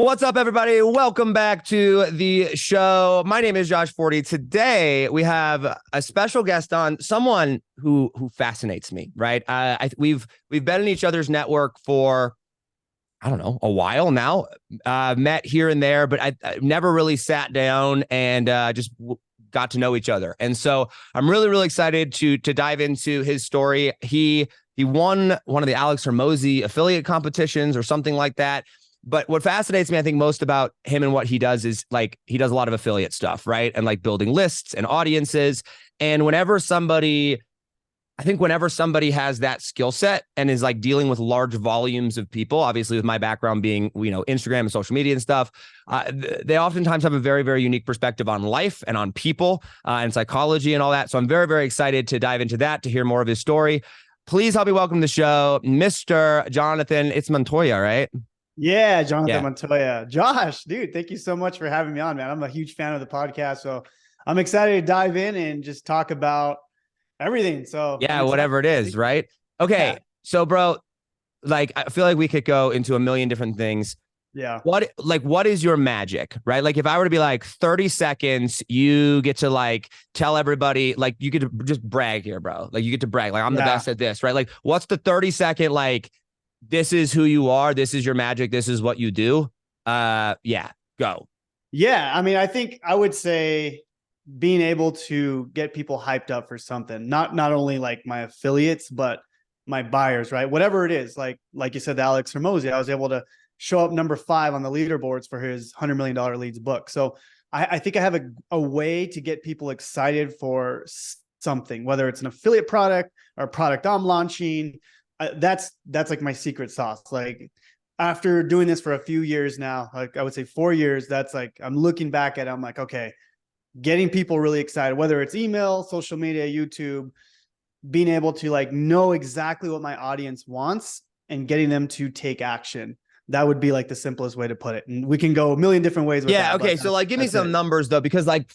What's up, everybody? Welcome back to the show. My name is Josh Forti. Today, we have a special guest on, someone who fascinates me, right? We've been in each other's network for, I don't know, a while now. Met here and there, but I never really sat down and just got to know each other. And so I'm really excited to dive into his story. He won one of the Alex Hormozi affiliate competitions or something like that. But what fascinates me, I think, most about him and what he does is like he does a lot of affiliate stuff, right? And like building lists and audiences. And whenever somebody has that skill set and is like dealing with large volumes of people, obviously with my background being, Instagram and social media and stuff, they oftentimes have a very unique perspective on life and on people and psychology and all that. So I'm very excited to dive into that, to hear more of his story. Please help me welcome to the show, Mr. Jonathan. It's Montoya, right? Yeah, Jonathan Montoya. Josh, dude, thank you so much for having me on, man. I'm a huge fan of the podcast, so I'm excited to dive in and just talk about everything. So yeah, whatever it is, right? Okay, so bro, like I feel like we could go into a million different things. Yeah. What is your magic, right? Like if I were to be like 30 seconds, you get to like tell everybody, like you get to just brag here, bro. Like you get to brag, like I'm the best at this, right? Like what's the 30-second like? This is who you are. This is your magic. This is what you do. Go. Yeah. I mean, I think I would say being able to get people hyped up for something, not only like my affiliates, but my buyers, right? Whatever it is, like you said, Alex Hormozi, I was able to show up number 5 on the leaderboards for his $100 million leads book. So I think I have a way to get people excited for something, whether it's an affiliate product or a product I'm launching. That's like my secret sauce. Like after doing this for a few years now, like I would say 4 years, that's like, I'm looking back at it, I'm like, okay, getting people really excited, whether it's email, social media, YouTube, being able to like know exactly what my audience wants and getting them to take action. That would be like the simplest way to put it. And we can go a million different ways with that. Yeah, okay. So like give me some numbers though, because like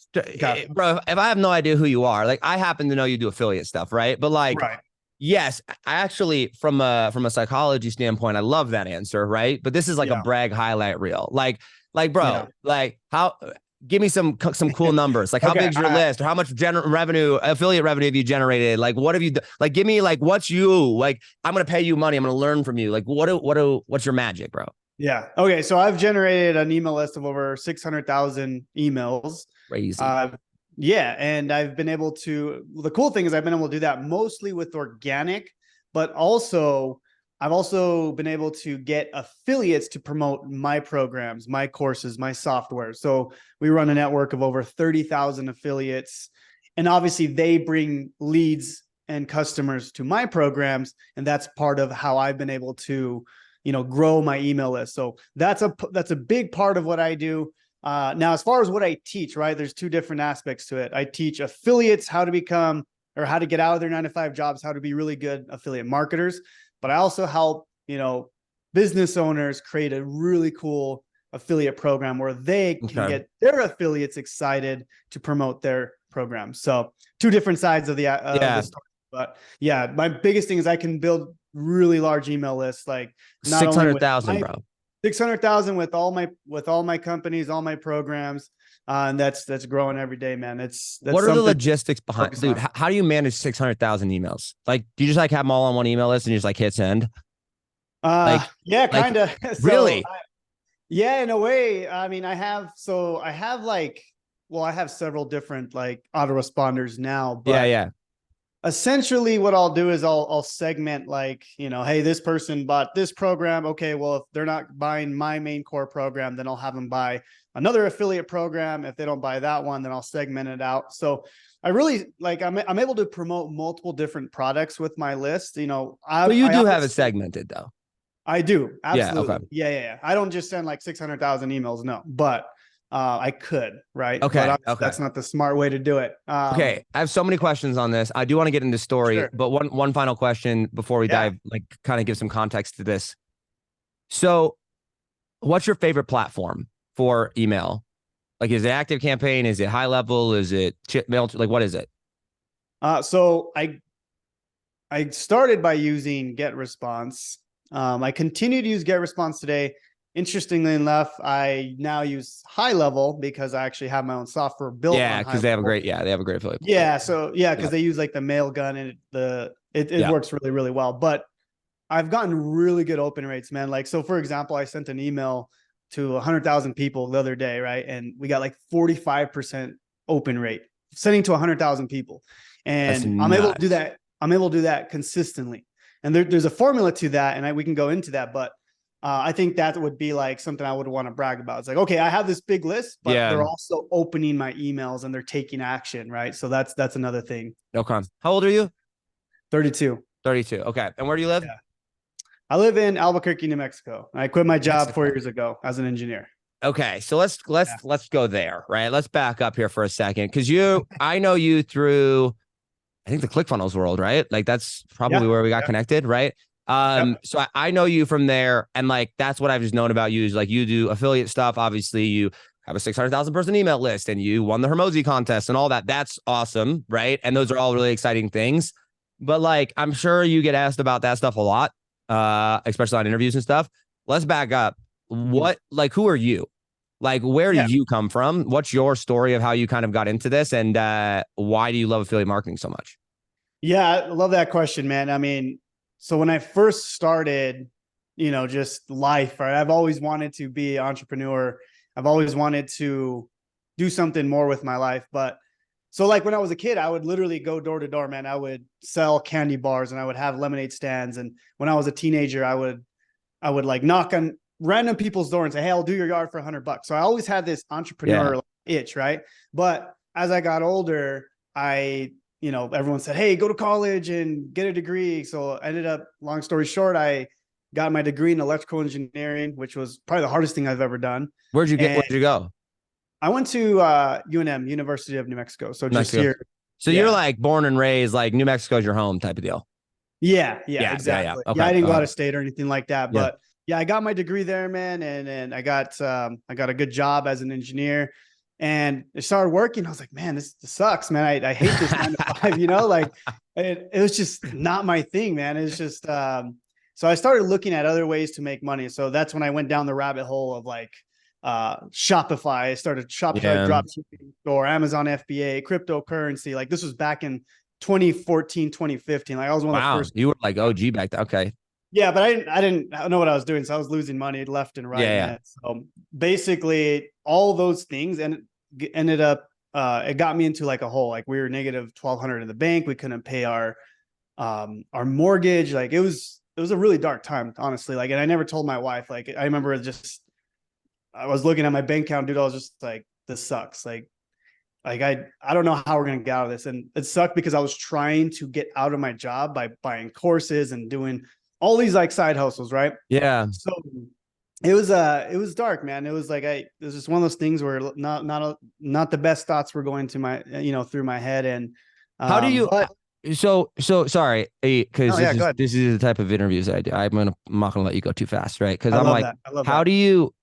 bro, if I have no idea who you are, like I happen to know you do affiliate stuff, right? But like yes, I actually, from a psychology standpoint, I love that answer, right? But this is like a brag highlight reel, like, bro, like how? Give me some cool numbers, like how big's your list, or how much affiliate revenue have you generated? Like, what have you done? Like, give me like what's you like? I'm gonna pay you money. I'm gonna learn from you. Like, what's your magic, bro? Yeah. Okay. So I've generated an email list of over 600,000 emails. Crazy. Yeah. And I've been able to, the cool thing is I've been able to do that mostly with organic, but also I've also been able to get affiliates to promote my programs, my courses, my software. So we run a network of over 30,000 affiliates, and obviously they bring leads and customers to my programs. And that's part of how I've been able to, grow my email list. So that's a big part of what I do. Now, as far as what I teach, right, there's 2 different aspects to it. I teach affiliates how to become, or how to get out of their 9-to-5 jobs, how to be really good affiliate marketers. But I also help, business owners create a really cool affiliate program where they can get their affiliates excited to promote their program. So 2 different sides of the story. But yeah, my biggest thing is I can build really large email lists, like 600,000, bro. 600,000 with all my companies, all my programs. And that's growing every day, man. That's what are the logistics behind, dude? How do you manage 600,000 emails? Like, do you just like have them all on one email list and you just like hit send? Yeah, kind of. Really? Yeah, in a way. I mean, I have several different like autoresponders now, but essentially what I'll do is I'll segment, like, hey, this person bought this program. Okay, well, if they're not buying my main core program, then I'll have them buy another affiliate program. If they don't buy that one, then I'll segment it out. So I really like, I'm able to promote multiple different products with my list. So you do have it segmented though. I do. Absolutely. Yeah. I don't just send like 600,000 emails. No, but I could, right? Okay. But that's not the smart way to do it. Okay. I have so many questions on this. I do want to get into story, but one final question before we dive, like kind of give some context to this. So what's your favorite platform for email? Like, is it Active Campaign? Is it High Level? Is it Mail? Like, what is it? So I started by using GetResponse. I continue to use GetResponse today. Interestingly enough, I now use High Level because I actually have my own software built Yeah, on High because they have a Level. great affiliate. Yeah, so yeah, because Yeah. they use like the mail gun and it Yeah. works really, really well. But I've gotten really good open rates, man. Like, so for example, I sent an email to 100,000 people the other day, right? And we got like 45% open rate, sending to 100,000 people. That's And I'm able to do nuts. that. I'm able to do that consistently. And there's a formula to that, and we can go into that. But I think that would be like something I would want to brag about. It's like, okay, I have this big list, but Yeah. they're also opening my emails and they're taking action, right? So that's another thing. Okay. How old are you? 32. 32. Okay. And where do you live? Yeah. I live in Albuquerque, New Mexico. I quit my job 4 years ago as an engineer. Okay, so let's go there, right? Let's back up here for a second because I know you through I think the ClickFunnels world, right? Like that's probably where we got connected, right? So I know you from there, and like that's what I've just known about you is like you do affiliate stuff. Obviously, you have a 600,000 person email list, and you won the Hermosi contest and all that. That's awesome, right? And those are all really exciting things. But like, I'm sure you get asked about that stuff a lot, especially on interviews and stuff. Let's back up. What like who are you? Like, where do you come from? What's your story of how you kind of got into this, and why do you love affiliate marketing so much? Yeah, I love that question, man. I mean, so when I first started, just life, right? I've always wanted to be an entrepreneur. I've always wanted to do something more with my life. But so like when I was a kid, I would literally go door to door, man. I would sell candy bars and I would have lemonade stands. And when I was a teenager, I would like knock on random people's door and say, "Hey, I'll do your yard for $100." So I always had this entrepreneur itch, right? But as I got older, everyone said, "Hey, go to college and get a degree." So I ended up, long story short, I got my degree in electrical engineering, which was probably the hardest thing I've ever done. Where'd you go? I went to UNM, University of New Mexico. So just Mexico. here. So you're like born and raised, like New Mexico's your home type of deal. Yeah, exactly. Okay. Yeah, I didn't go out of state or anything like that, Yeah. but yeah, I got my degree there, man, and I got a good job as an engineer, and I started working. I was like, man, this sucks, man. I hate this 9 to 5. Like it was just not my thing, man. It's just so I started looking at other ways to make money. So that's when I went down the rabbit hole of like Shopify. I started Shopify dropshipping or Amazon FBA, cryptocurrency. Like this was back in 2014, 2015. Like I was one of the first. You were like OG back then. Okay. Yeah, but I didn't know what I was doing. So I was losing money left and right. Man. So basically all those things and ended up it got me into like a hole. Like we were negative 1,200 in the bank. We couldn't pay our mortgage. Like it was a really dark time, honestly. Like, and I never told my wife. Like I remember I was looking at my bank account, dude. I was just like, this sucks. Like I don't know how we're gonna get out of this. And it sucked because I was trying to get out of my job by buying courses and doing all these like side hustles, right? Yeah. So it was dark, man. It was like it was just one of those things where not the best thoughts were going to my through my head. And how do you so sorry, because this is the type of interviews I do. I'm not gonna let you go too fast, right? Because I'm like, how do you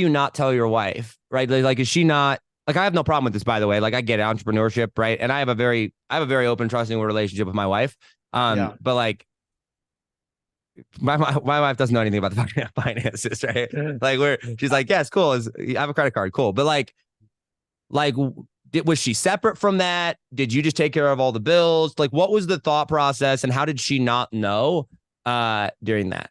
not tell your wife, right? Like is she not like, I have no problem with this, by the way. Like I get it, entrepreneurship, right? And I have a very open, trusting relationship with my wife. But like my wife doesn't know anything about the finances, right? Like she's like, yes, cool. I have a credit card, cool. But like was she separate from that? Did you just take care of all the bills? Like, what was the thought process, and how did she not know during that?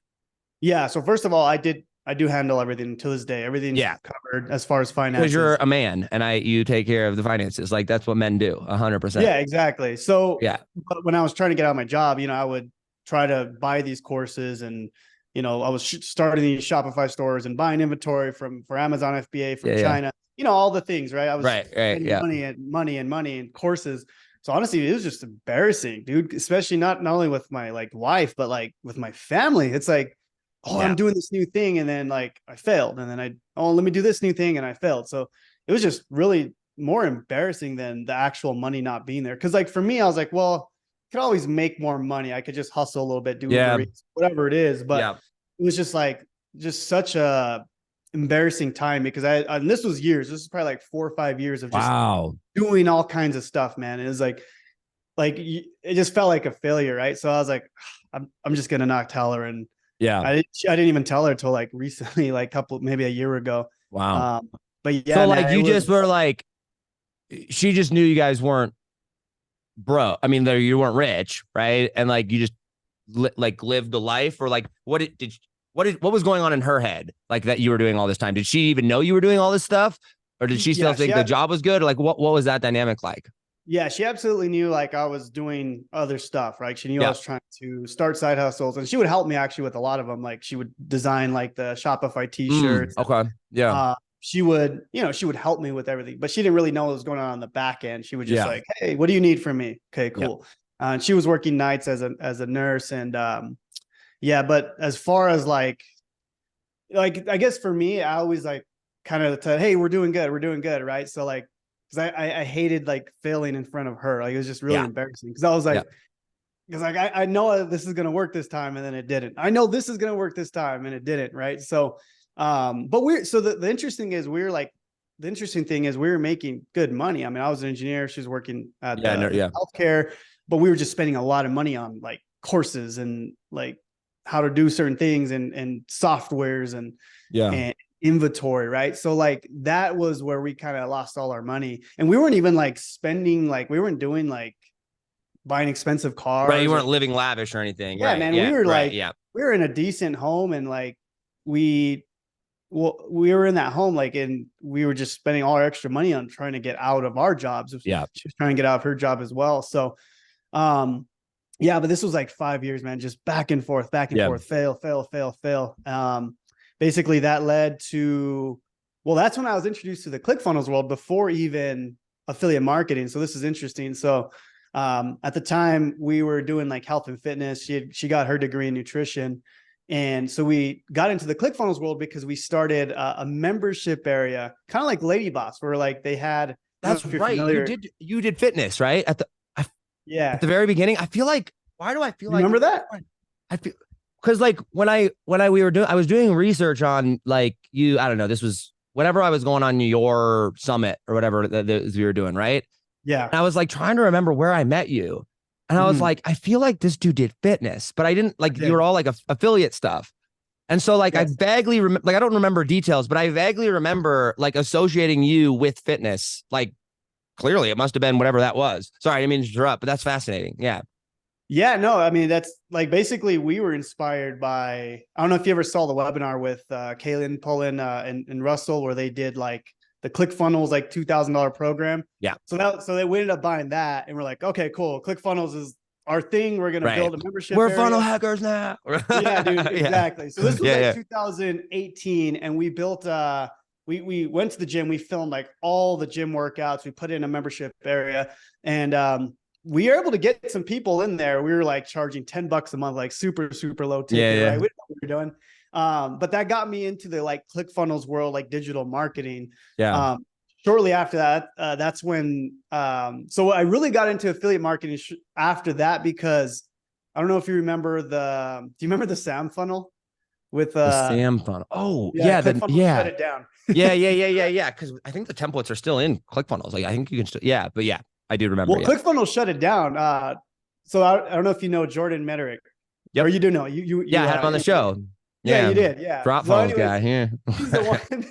Yeah. So first of all, I do handle everything to this day. Everything's covered as far as finances. Because you're a man and you take care of the finances. Like that's what men do 100%. Yeah, exactly. So but when I was trying to get out of my job, I would try to buy these courses and, I was starting these Shopify stores and buying inventory for Amazon FBA from China, all the things, right? I was money and courses. So honestly, it was just embarrassing, dude, especially not only with my like wife, but like with my family. It's like, I'm doing this new thing. And then like I failed. And then let me do this new thing. And I failed. So it was just really more embarrassing than the actual money not being there. Cause like for me, I was like, well, I could always make more money. I could just hustle a little bit, do whatever it is. But it was just like, just such a embarrassing time because and this was years. This is probably like 4 or 5 years of just doing all kinds of stuff, man. It was like it just felt like a failure. Right. So I was like, I'm just going to not tell her. And Yeah. I didn't even tell her till like recently, like maybe a year ago. Wow. But So yeah, like man, it you was. just were like, she just knew you guys weren't bro. I mean, you weren't rich, right? And like you just like lived the life, or like what was going on in her head, like that you were doing all this time? Did she even know you were doing all this stuff, or did she still Yeah, think the job was good? Or like what was that dynamic like? yeah, she absolutely knew like I was doing other stuff, right? She knew I Yeah. was trying to start side hustles, and she would help me actually with a lot of them. Like she would design like the Shopify t-shirts. Okay. Yeah. She would, she would help me with everything, but she didn't really know what was going on the back end. She would just Yeah. like, hey, what do you need from me? Okay, Yeah. cool. And she was working nights as a nurse, and yeah. But as far as like I guess for me, I always like kind of said, hey, we're doing good, right? So like, because I hated like failing in front of her. Like it was just really Yeah. embarrassing, because I was Yeah. like, because like I know this is gonna work this time, and then it didn't. I know this is gonna work this time, and it didn't, right? So but the interesting is the interesting thing is we were making good money. I mean, I was an engineer, she was working at Yeah. No, the yeah. healthcare, but we were just spending a lot of money on like courses and like how to do certain things and softwares Yeah. and inventory, right? So like that was where we kind of lost all our money. And we weren't even like spending, like we weren't doing like buying expensive Right. You cars or weren't living lavish or anything. yeah, Right. man. We Yeah. were Right. like Yeah. we were in a decent home, and like we we were in that home, like, and we were just spending all our extra money on trying to get out of our jobs. Yeah. She was trying to get out of her job as well. So yeah, but this was like 5 years, man, just back and forth, Yeah. fail, fail, fail, fail. Basically that led to, well, that's when I was introduced to the ClickFunnels world before even affiliate marketing. So this is interesting. So at the time we were doing like health and fitness. She got her degree in nutrition. And so we got into the ClickFunnels world because we started a membership area, kind of like Lady Boss, where like they had, I don't That's know if you're right. familiar. You did fitness, right? At Yeah. the very beginning. I feel like, why do I feel You like remember that? I feel, because like I was doing research on like I don't know, this was whenever I was going on your summit or whatever that we were doing, right? Yeah. And I was like trying to remember where I met you. And I was Mhm. like, I feel like this dude did fitness, but I didn't like, you were all like affiliate stuff. And so like I Yes. vaguely like I don't remember details, but I vaguely remember like associating you with fitness. Like clearly it must have been whatever that was. Sorry, I didn't mean to interrupt, but that's fascinating. Yeah. Yeah, no, I mean, that's like basically we were inspired by, I don't know if you ever saw the webinar with Kaylin Pullen and Russell, where they did like the ClickFunnels, like $2,000 program. Yeah. So we ended up buying that, and we're like, okay, cool. ClickFunnels is our thing. We're going to Right. build a membership We're funnel area. hackers now. Yeah, dude, Yeah. exactly. So this was Yeah. like Yeah. 2018, and we built we went to the gym, we filmed like all the gym workouts, we put in a membership area, and we were able to get some people in there. We were like charging $10 a month, like super, super low ticket, Yeah. right? We didn't know what we were doing. But that got me into the like ClickFunnels world, like digital marketing. Yeah. Shortly after that, that's when so I really got into affiliate marketing after that, because I don't know if you remember do you remember the SAM funnel with The Sam funnel. Oh, yeah, yeah. ClickFunnels shut it down. Yeah. Because I think the templates are still in ClickFunnels. Like I think you can still, yeah, but yeah, I do remember. Well, Yeah. ClickFunnels shut it down. So I don't know if you know Jordan Mederick, Yep. or you do know Yeah, I had him on the show. Yeah, Yeah. you did. Yeah. Drop So funnels anyways, guy. Yeah. he's the one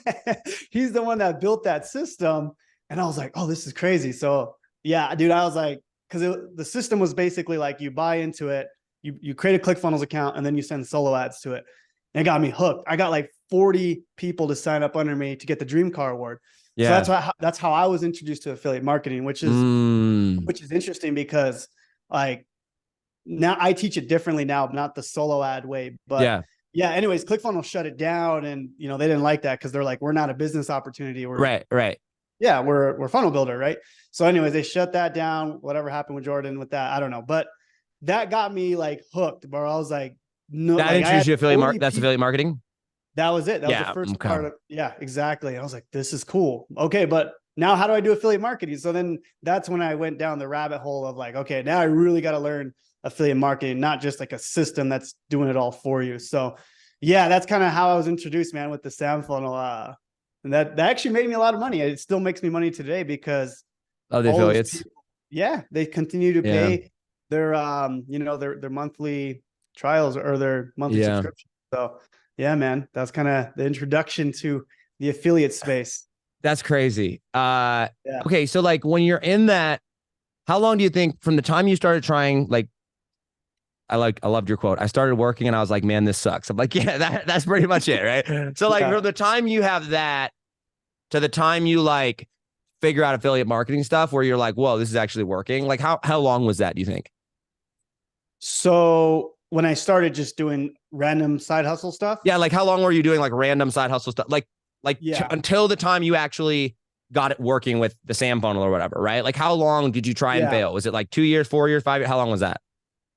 he's the one that built that system. And I was like, oh, this is crazy. So yeah, dude, I was like, because the system was basically like you buy into it, you create a ClickFunnels account, and then you send solo ads to it. And it got me hooked. I got like 40 people to sign up under me to get the Dream Car Award. Yeah. So that's how I was introduced to affiliate marketing, which is interesting, because like now I teach it differently now, not the solo ad way, but yeah. Anyways, ClickFunnels shut it down, and they didn't like that, because they're like, we're not a business opportunity. Right. Yeah, we're funnel builder, right? So anyways, they shut that down. Whatever happened with Jordan with that, I don't know, but that got me like hooked, bro. I was like, no, That like introduced you to that's affiliate marketing. that was it. That was the first part of, yeah, exactly. I was like, this is cool. Okay, but now how do I do affiliate marketing? So then that's when I went down the rabbit hole of like, okay, now I really got to learn affiliate marketing, not just like a system that's doing it all for you. So yeah, that's kind of how I was introduced, man, with the SAM funnel. And that actually made me a lot of money. It still makes me money today, because Oh, the affiliates. people, yeah, they continue to pay their their monthly trials or their monthly subscription. So yeah, man, that's kind of the introduction to the affiliate space. That's crazy. Yeah. Okay. So like when you're in that, how long do you think from the time you started trying, like, I loved your quote. I started working and I was like, man, this sucks. I'm like, yeah, that's pretty much it. Right. So like Yeah. from the time you have that to the time you like figure out affiliate marketing stuff where you're like, whoa, this is actually working. Like how long was that, do you think? So when I started just doing random side hustle stuff, Yeah. Like how long were you doing like random side hustle stuff? yeah, Until the time you actually got it working with the Sam funnel or whatever, right? Like how long did you try and yeah, fail? Was it like 2 years, 4 years, 5 years? How long was that?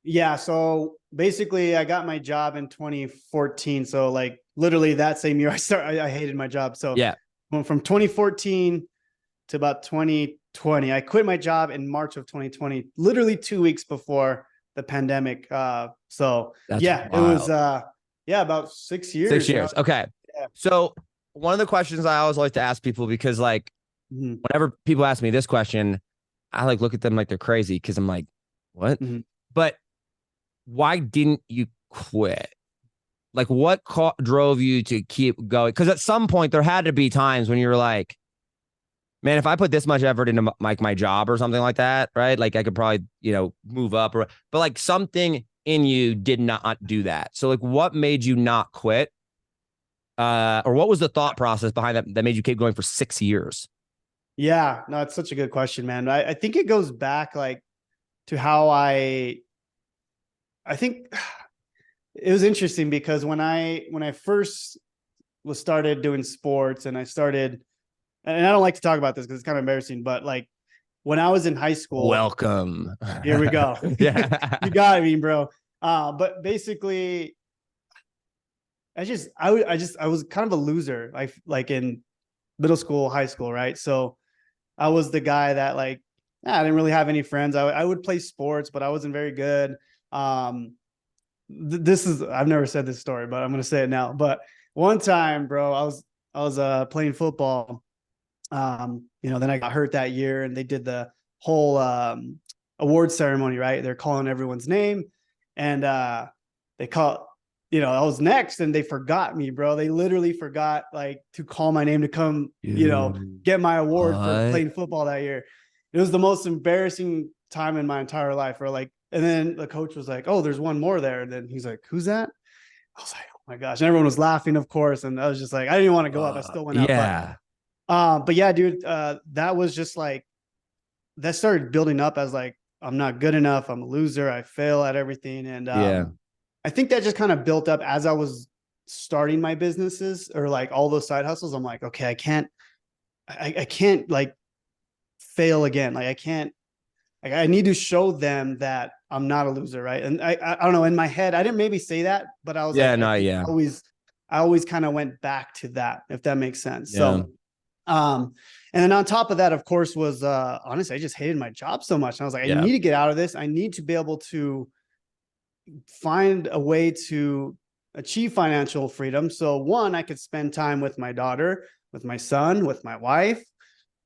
yeah. So basically, I got my job in 2014. So like literally that same year, I hated my job. So Yeah. from 2014 to about 2020, I quit my job in March of 2020, literally 2 weeks before the pandemic. So That's yeah, it was wild. yeah, about 6 years. 6 years. Okay. Yeah. So one of the questions I always like to ask people, because like Mhm. whenever people ask me this question, I like look at them like they're crazy because I'm like, what? Mhm. But why didn't you quit? Like what drove you to keep going? Because at some point there had to be times when you were like, man, if I put this much effort into like my job or something like that, right? Like I could probably, move up but like something in you did not do that. So like what made you not quit? Or what was the thought process behind that made you keep going for 6 years? Yeah, no, it's such a good question, man. I think it goes back like to how I think it was interesting because when I first was started doing sports and I started, and I don't like to talk about this because it's kind of embarrassing, but like when I was in high school, Welcome. here we go. Yeah. You got me, bro. But basically I was kind of a loser, like in middle school, high school, right? So I was the guy that like, I didn't really have any friends. I would play sports, but I wasn't very good. Um, this is, I've never said this story, but I'm gonna say it now. But one time, bro, I was playing football. Then I got hurt that year, and they did the whole award ceremony, right? They're calling everyone's name, and they call, I was next, and they forgot me, bro. They literally forgot like to call my name to come, Dude, get my award for what? playing football that year. It was the most embarrassing time in my entire life. Or like, and then the coach was like, "Oh, there's one more there." And then he's like, "Who's that?" I was like, "Oh my gosh!" And everyone was laughing, of course. And I was just like, I didn't even want to go up. I still went up, but Yeah. but yeah, dude, that was just like that started building up as like I'm not good enough. I'm a loser. I fail at everything, and Yeah. I think that just kind of built up as I was starting my businesses or like all those side hustles. I'm like, okay, I can't like fail again. Like I can't. Like I need to show them that I'm not a loser, right? And I don't know. In my head, I didn't maybe say that, but I was Yeah. like, I No. think Yeah. I always kind of went back to that, if that makes sense. Yeah. So um, and then on top of that, of course, was honestly, I just hated my job so much. And I was like, I Yeah. need to get out of this. I need to be able to find a way to achieve financial freedom. So one, I could spend time with my daughter, with my son, with my wife.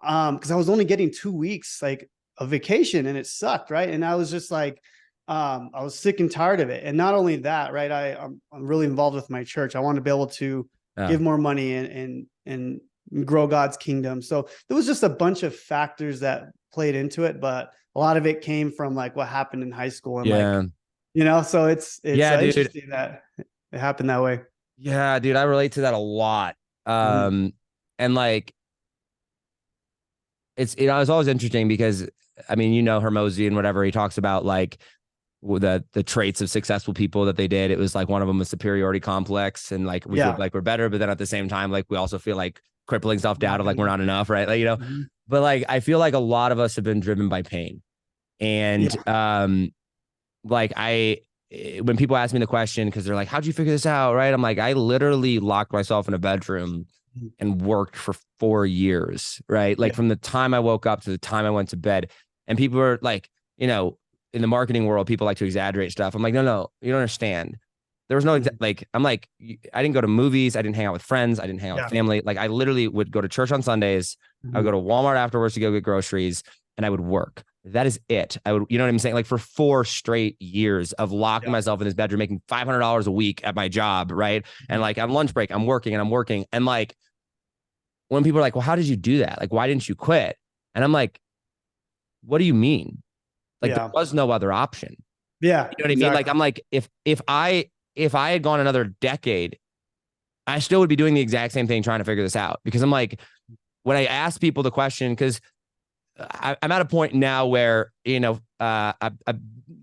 Because I was only getting 2 weeks like of vacation and it sucked, right? And I was just like, I was sick and tired of it. And not only that, right? I'm really involved with my church. I want to be able to Yeah. give more money and grow God's kingdom. So there was just a bunch of factors that played into it, but a lot of it came from like what happened in high school and like, Yeah. so it's Yeah, dude. interesting that it happened that way. Yeah, dude. I relate to that a lot. Mhm. And like it's always interesting because I mean, Hermosi and whatever he talks about, like the traits of successful people that they did. It was like one of them was superiority complex, and like we feel Yeah. like we're better, but then at the same time, like we also feel like crippling self doubt Not of good like we're enough. not enough, right? Like Mhm. but like I feel like a lot of us have been driven by pain, and Yeah. like when people ask me the question because they're like, "How'd you figure this out?" Right? I'm like, I literally locked myself in a bedroom Mhm. and worked for 4 years, right? Like Yeah. from the time I woke up to the time I went to bed. And people are like, in the marketing world, people like to exaggerate stuff. I'm like, no, you don't understand. There was no, Mhm. like, I'm like, I didn't go to movies. I didn't hang out with friends. I didn't hang out with Yeah. family. Like, I literally would go to church on Sundays. I would Mhm. go to Walmart afterwards to go get groceries and I would work. that is it. I would, you know what I'm saying? Like for 4 straight years of locking myself in this bedroom, making $500 a week at my job. Right. And like on lunch break, I'm working. And like, when people are like, well, how did you do that? Like, why didn't you quit? And I'm like, what do you mean? Like there was no other option. Yeah. You know what I mean? Like, I'm like, if I had gone another decade, I still would be doing the exact same thing, trying to figure this out. Because I'm like, when I ask people the question, because I'm at a point now where, you know,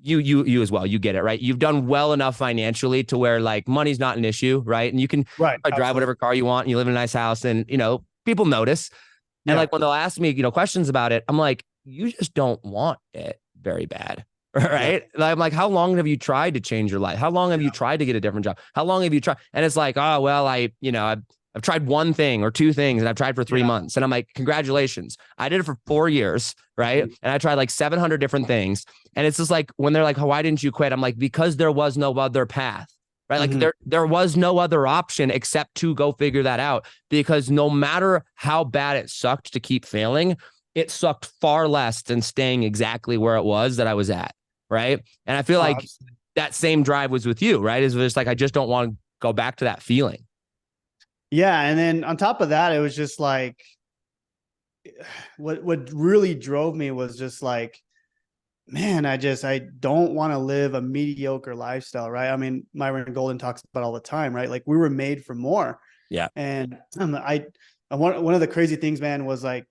you as well, you get it, right? You've done well enough financially to where like money's not an issue, right? And you can drive whatever car you want and you live in a nice house and, you know, people notice. And like when they'll ask me, you know, questions about it, I'm like, you just don't want it very bad. Right. Yeah. I'm like, how long have you tried to change your life? How long have you tried to get a different job? How long have you tried? And it's like, oh, well, I've tried one thing or 2 things and I've tried for 3 months. And I'm like, congratulations. I did it for 4 years. Right. And I tried like 700 different things. And it's just like, when they're like, oh, why didn't you quit? I'm like, because there was no other path. Right. Like there was no other option except to go figure that out, because no matter how bad it sucked to keep failing, it sucked far less than staying exactly where it was that I was at. Right. And I feel like that same drive was with you. Right. It's just like, I just don't want to go back to that feeling. Yeah. And then on top of that, it was just like, what really drove me was just like, man, I don't want to live a mediocre lifestyle, right? I mean, Myron Golden talks about all the time, right? Like we were made for more. Yeah. And one of the crazy things, man, was like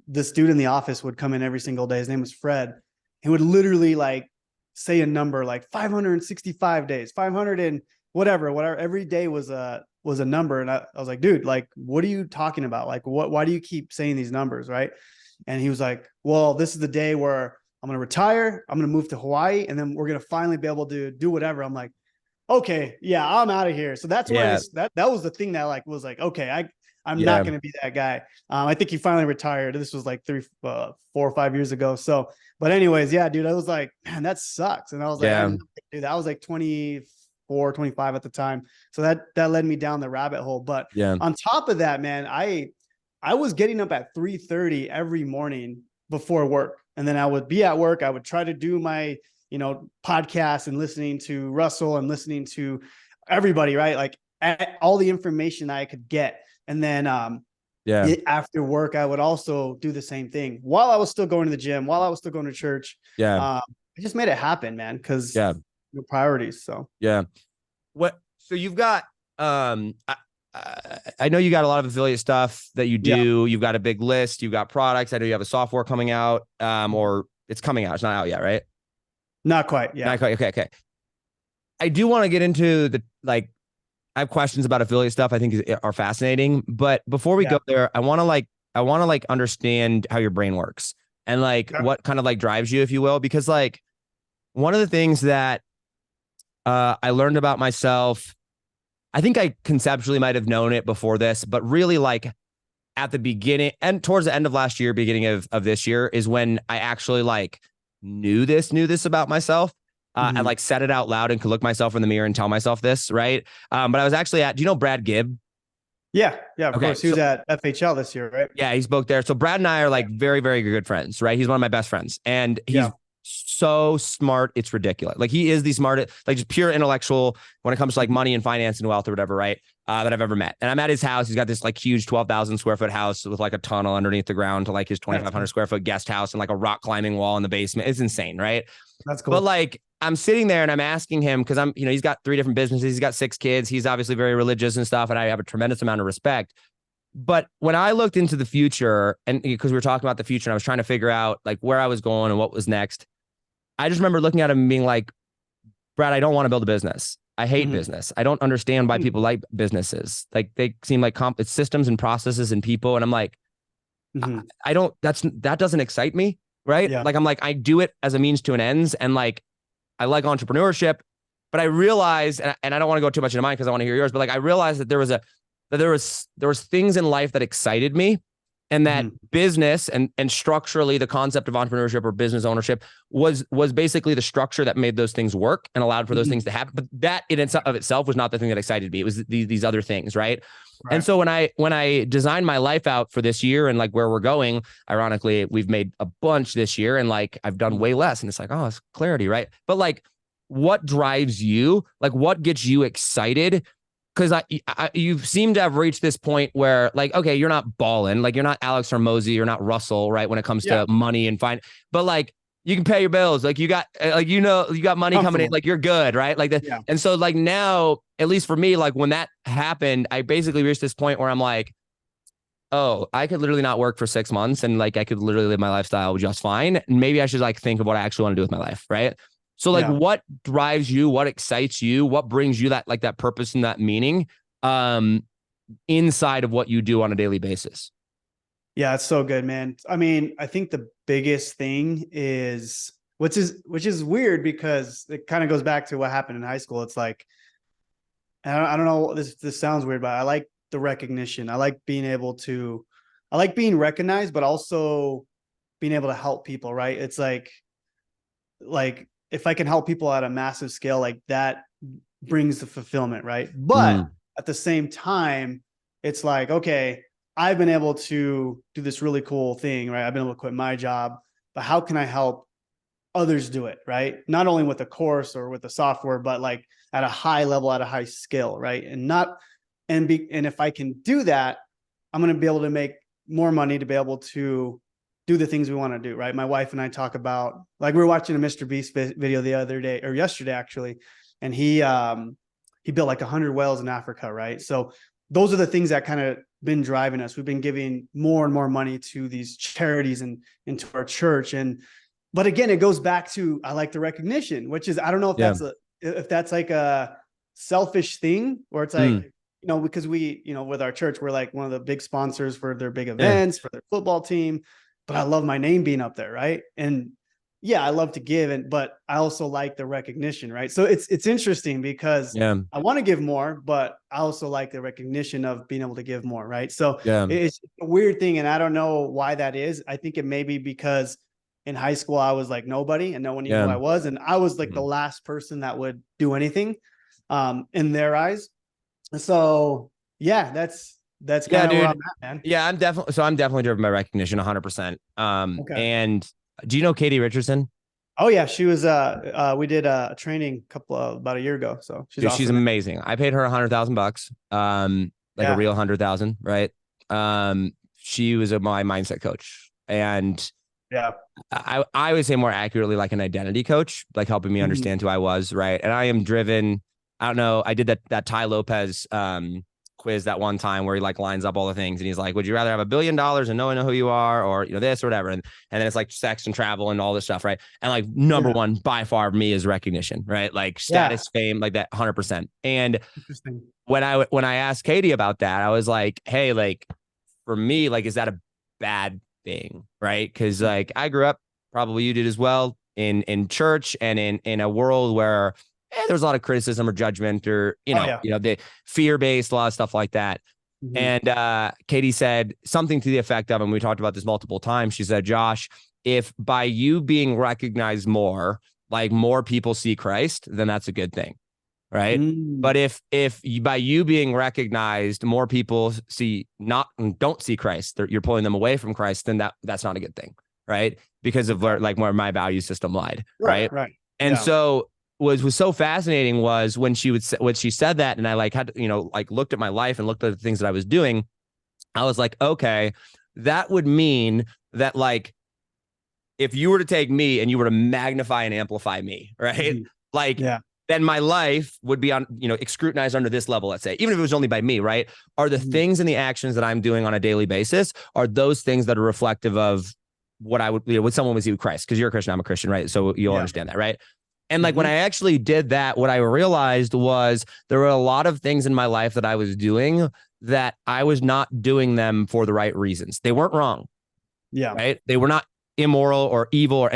this dude in the office would come in every single day. His name was Fred. He would literally like say a number like 565 days, 500 and whatever. Every day was a number. And I was like, dude, like, what are you talking about? Like, why do you keep saying these numbers? Right. And he was like, well, this is the day where I'm going to retire. I'm going to move to Hawaii, and then we're going to finally be able to do whatever. I'm like, okay, yeah, I'm out of here. So that's where that was the thing that like was like, okay, I'm not going to be that guy. I think he finally retired. This was like 4 or 5 years ago. So, but anyways, yeah, dude, I was like, man, that sucks. And I was like, dude, I was like 24, 25 at the time. So that led me down the rabbit hole. But on top of that, man, I was getting up at 3:30 every morning before work. And then I would be at work. I would try to do my, you know, podcast and listening to Russell and listening to everybody, right? Like all the information I could get. And then after work, I would also do the same thing while I was still going to the gym, while I was still going to church. I just made it happen, man, because your priorities. So so you've got I know you got a lot of affiliate stuff that you do. You've got a big list. You've got products. I know you have a software coming out, or it's coming out. It's not out yet, right? Not quite. Yeah. Not quite. Okay. I do want to get into I have questions about affiliate stuff I think are fascinating. But before we go there, I want to understand how your brain works and what kind of like drives you, if you will, because like one of the things that I learned about myself, I think I conceptually might have known it before this, but really like at the beginning and towards the end of last year, beginning of this year is when I actually like knew this about myself. And like said it out loud and could look myself in the mirror and tell myself this. Right. But I was actually do you know Brad Gibb? Yeah. Of course. He was at FHL this year, right? Yeah. He spoke there. So Brad and I are like very, very good friends, right? He's one of my best friends and he's so smart. It's ridiculous. Like he is the smartest, like just pure intellectual when it comes to like money and finance and wealth or whatever, right? That I've ever met. And I'm at his house. He's got this like huge 12,000 square foot house with like a tunnel underneath the ground to like his 2,500 square foot guest house and like a rock climbing wall in the basement. It's insane, right? That's cool. But like I'm sitting there and I'm asking him because I'm, you know, he's got 3 different businesses. He's got 6 kids. He's obviously very religious and stuff. And I have a tremendous amount of respect. But when I looked into the future and because we were talking about the future and I was trying to figure out like where I was going and what was next, I just remember looking at him and being like, Brad, I don't want to build a business. I hate business. I don't understand why people like businesses. Like they seem like it's systems and processes and people. And I'm like, I don't, that doesn't excite me. Right. Yeah. Like, I'm like, I do it as a means to an ends. And like, I like entrepreneurship, but I realized, and I don't want to go too much into mine because I want to hear yours, but like, I realized that there was things in life that excited me. and that business and structurally the concept of entrepreneurship or business ownership was basically the structure that made those things work and allowed for those things to happen. But that in of itself was not the thing that excited me. It was these other things, right? And so when I designed my life out for this year and like where we're going, ironically, we've made a bunch this year and like I've done way less. And it's like, oh, it's clarity, right? But like, what drives you? Like, what gets you excited? Because you seem to have reached this point where like, okay, you're not balling, like you're not Alex Hormozy, you're not Russell, right? When it comes to money and fine, but like you can pay your bills, like you got like you got money coming in, like you're good, right? Like that, and so like now, at least for me, like when that happened, I basically reached this point where I'm like, oh, I could literally not work for 6 months, and like I could literally live my lifestyle just fine. And maybe I should like think of what I actually want to do with my life, right? So like what drives you, what excites you, what brings you that like that purpose and that meaning inside of what you do on a daily basis? Yeah, it's so good, man. I mean, I think the biggest thing is which is weird because it kind of goes back to what happened in high school. It's like I don't know, this sounds weird, but I like the recognition. I like being recognized, but also being able to help people, right? It's like if I can help people at a massive scale, like that brings the fulfillment, right? But at the same time, it's like, okay, I've been able to do this really cool thing, right? I've been able to quit my job, but how can I help others do it, right? Not only with a course or with the software, but like at a high level, at a high skill, right? And if I can do that, I'm going to be able to make more money to be able to do the things we want to do, right? My wife and I talk about, like, we were watching a Mr. Beast video the other day, or yesterday actually, and he built like 100 wells in Africa, right? So those are the things that kind of been driving us. We've been giving more and more money to these charities and into our church. But again, it goes back to, I like the recognition, which is, I don't know if that's like a selfish thing, or it's like, because we, with our church, we're like one of the big sponsors for their big events, for their football team. But I love my name being up there, right? And yeah, I love to give, but I also like the recognition, right? So it's interesting because I want to give more, but I also like the recognition of being able to give more, right? So it's a weird thing, and I don't know why that is. I think it may be because in high school I was like nobody, and no one knew who I was, and I was like the last person that would do anything in their eyes. So yeah, that's kind of where I'm at, man. Yeah, I'm definitely driven by recognition 100%. Okay. And do you know Katie Richardson? Oh yeah, she was we did a training about a year ago. So she's awesome. She's amazing. I paid her $100,000. A real 100,000, right? She was my mindset coach. And I would say more accurately like an identity coach, like helping me understand who I was, right? And I am driven. I don't know. I did that Ty Lopez quiz that one time where he like lines up all the things and he's like, would you rather have $1 billion and no one know who you are, or this or whatever? And then it's like sex and travel and all this stuff, right? And like number one by far me is recognition, right? Like status, fame, like that 100%. And when I asked Katie about that, I was like, hey, like for me, like, is that a bad thing, right? Because like I grew up, probably you did as well, in church and in a world where there's a lot of criticism or judgment or, the fear-based, a lot of stuff like that. And Katie said something to the effect of, and we talked about this multiple times. She said, Josh, if by you being recognized more, like more people see Christ, then that's a good thing. Right. But if by you being recognized, more people don't see Christ, you're pulling them away from Christ, then that's not a good thing. Right. Because of where my value system lied. Right. And so what was so fascinating was when she said that, and I like had to, like looked at my life and looked at the things that I was doing, I was like, okay, that would mean that like, if you were to take me and you were to magnify and amplify me, right? Then my life would be on, scrutinized under this level, let's say, even if it was only by me, right? Are the things and the actions that I'm doing on a daily basis, are those things that are reflective of what I would, what someone would see with Christ? Because you're a Christian, I'm a Christian, right? So you'll understand that, right? And like when I actually did that, what I realized was there were a lot of things in my life that I was doing that I was not doing them for the right reasons. They weren't wrong. Yeah. Right. They were not immoral or evil or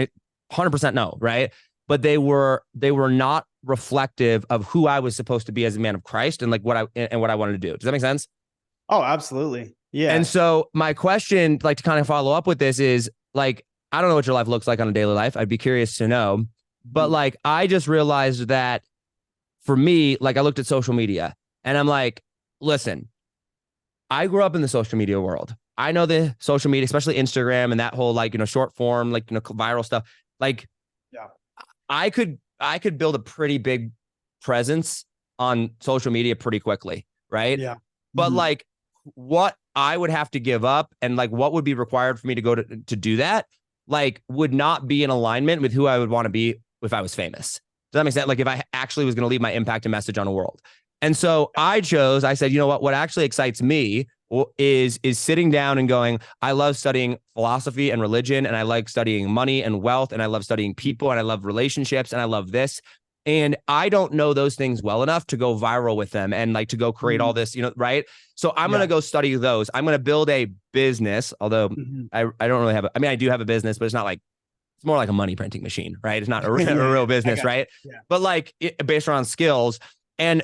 100% no. Right. But they were not reflective of who I was supposed to be as a man of Christ and like what I wanted to do. Does that make sense? Oh, absolutely. Yeah. And so my question, like to kind of follow up with this is like, I don't know what your life looks like on a daily life. I'd be curious to know. But Mhm. like, I just realized that for me, like I looked at social media and I'm like, listen, I grew up in the social media world. I know the social media, especially Instagram and that whole like, short form, like, viral stuff. Like Yeah. I could build a pretty big presence on social media pretty quickly, right? Yeah. But Mhm. like what I would have to give up and like what would be required for me to go to do that, like would not be in alignment with who I would want to be if I was famous. Does that make sense? Like if I actually was going to leave my impact and message on a world. And so I said, you know what actually excites me is sitting down and going, I love studying philosophy and religion, and I like studying money and wealth, and I love studying people, and I love relationships, and I love this. And I don't know those things well enough to go viral with them and like to go create all Mhm. this, right? So I'm going Yeah. to go study those. I'm going to build a business, although Mhm. I don't really have, I mean, I do have a business, but it's not like, it's more like a money printing machine, right? It's not a, Yeah, a yeah. real I business, got right? you. Yeah. But like based around skills. And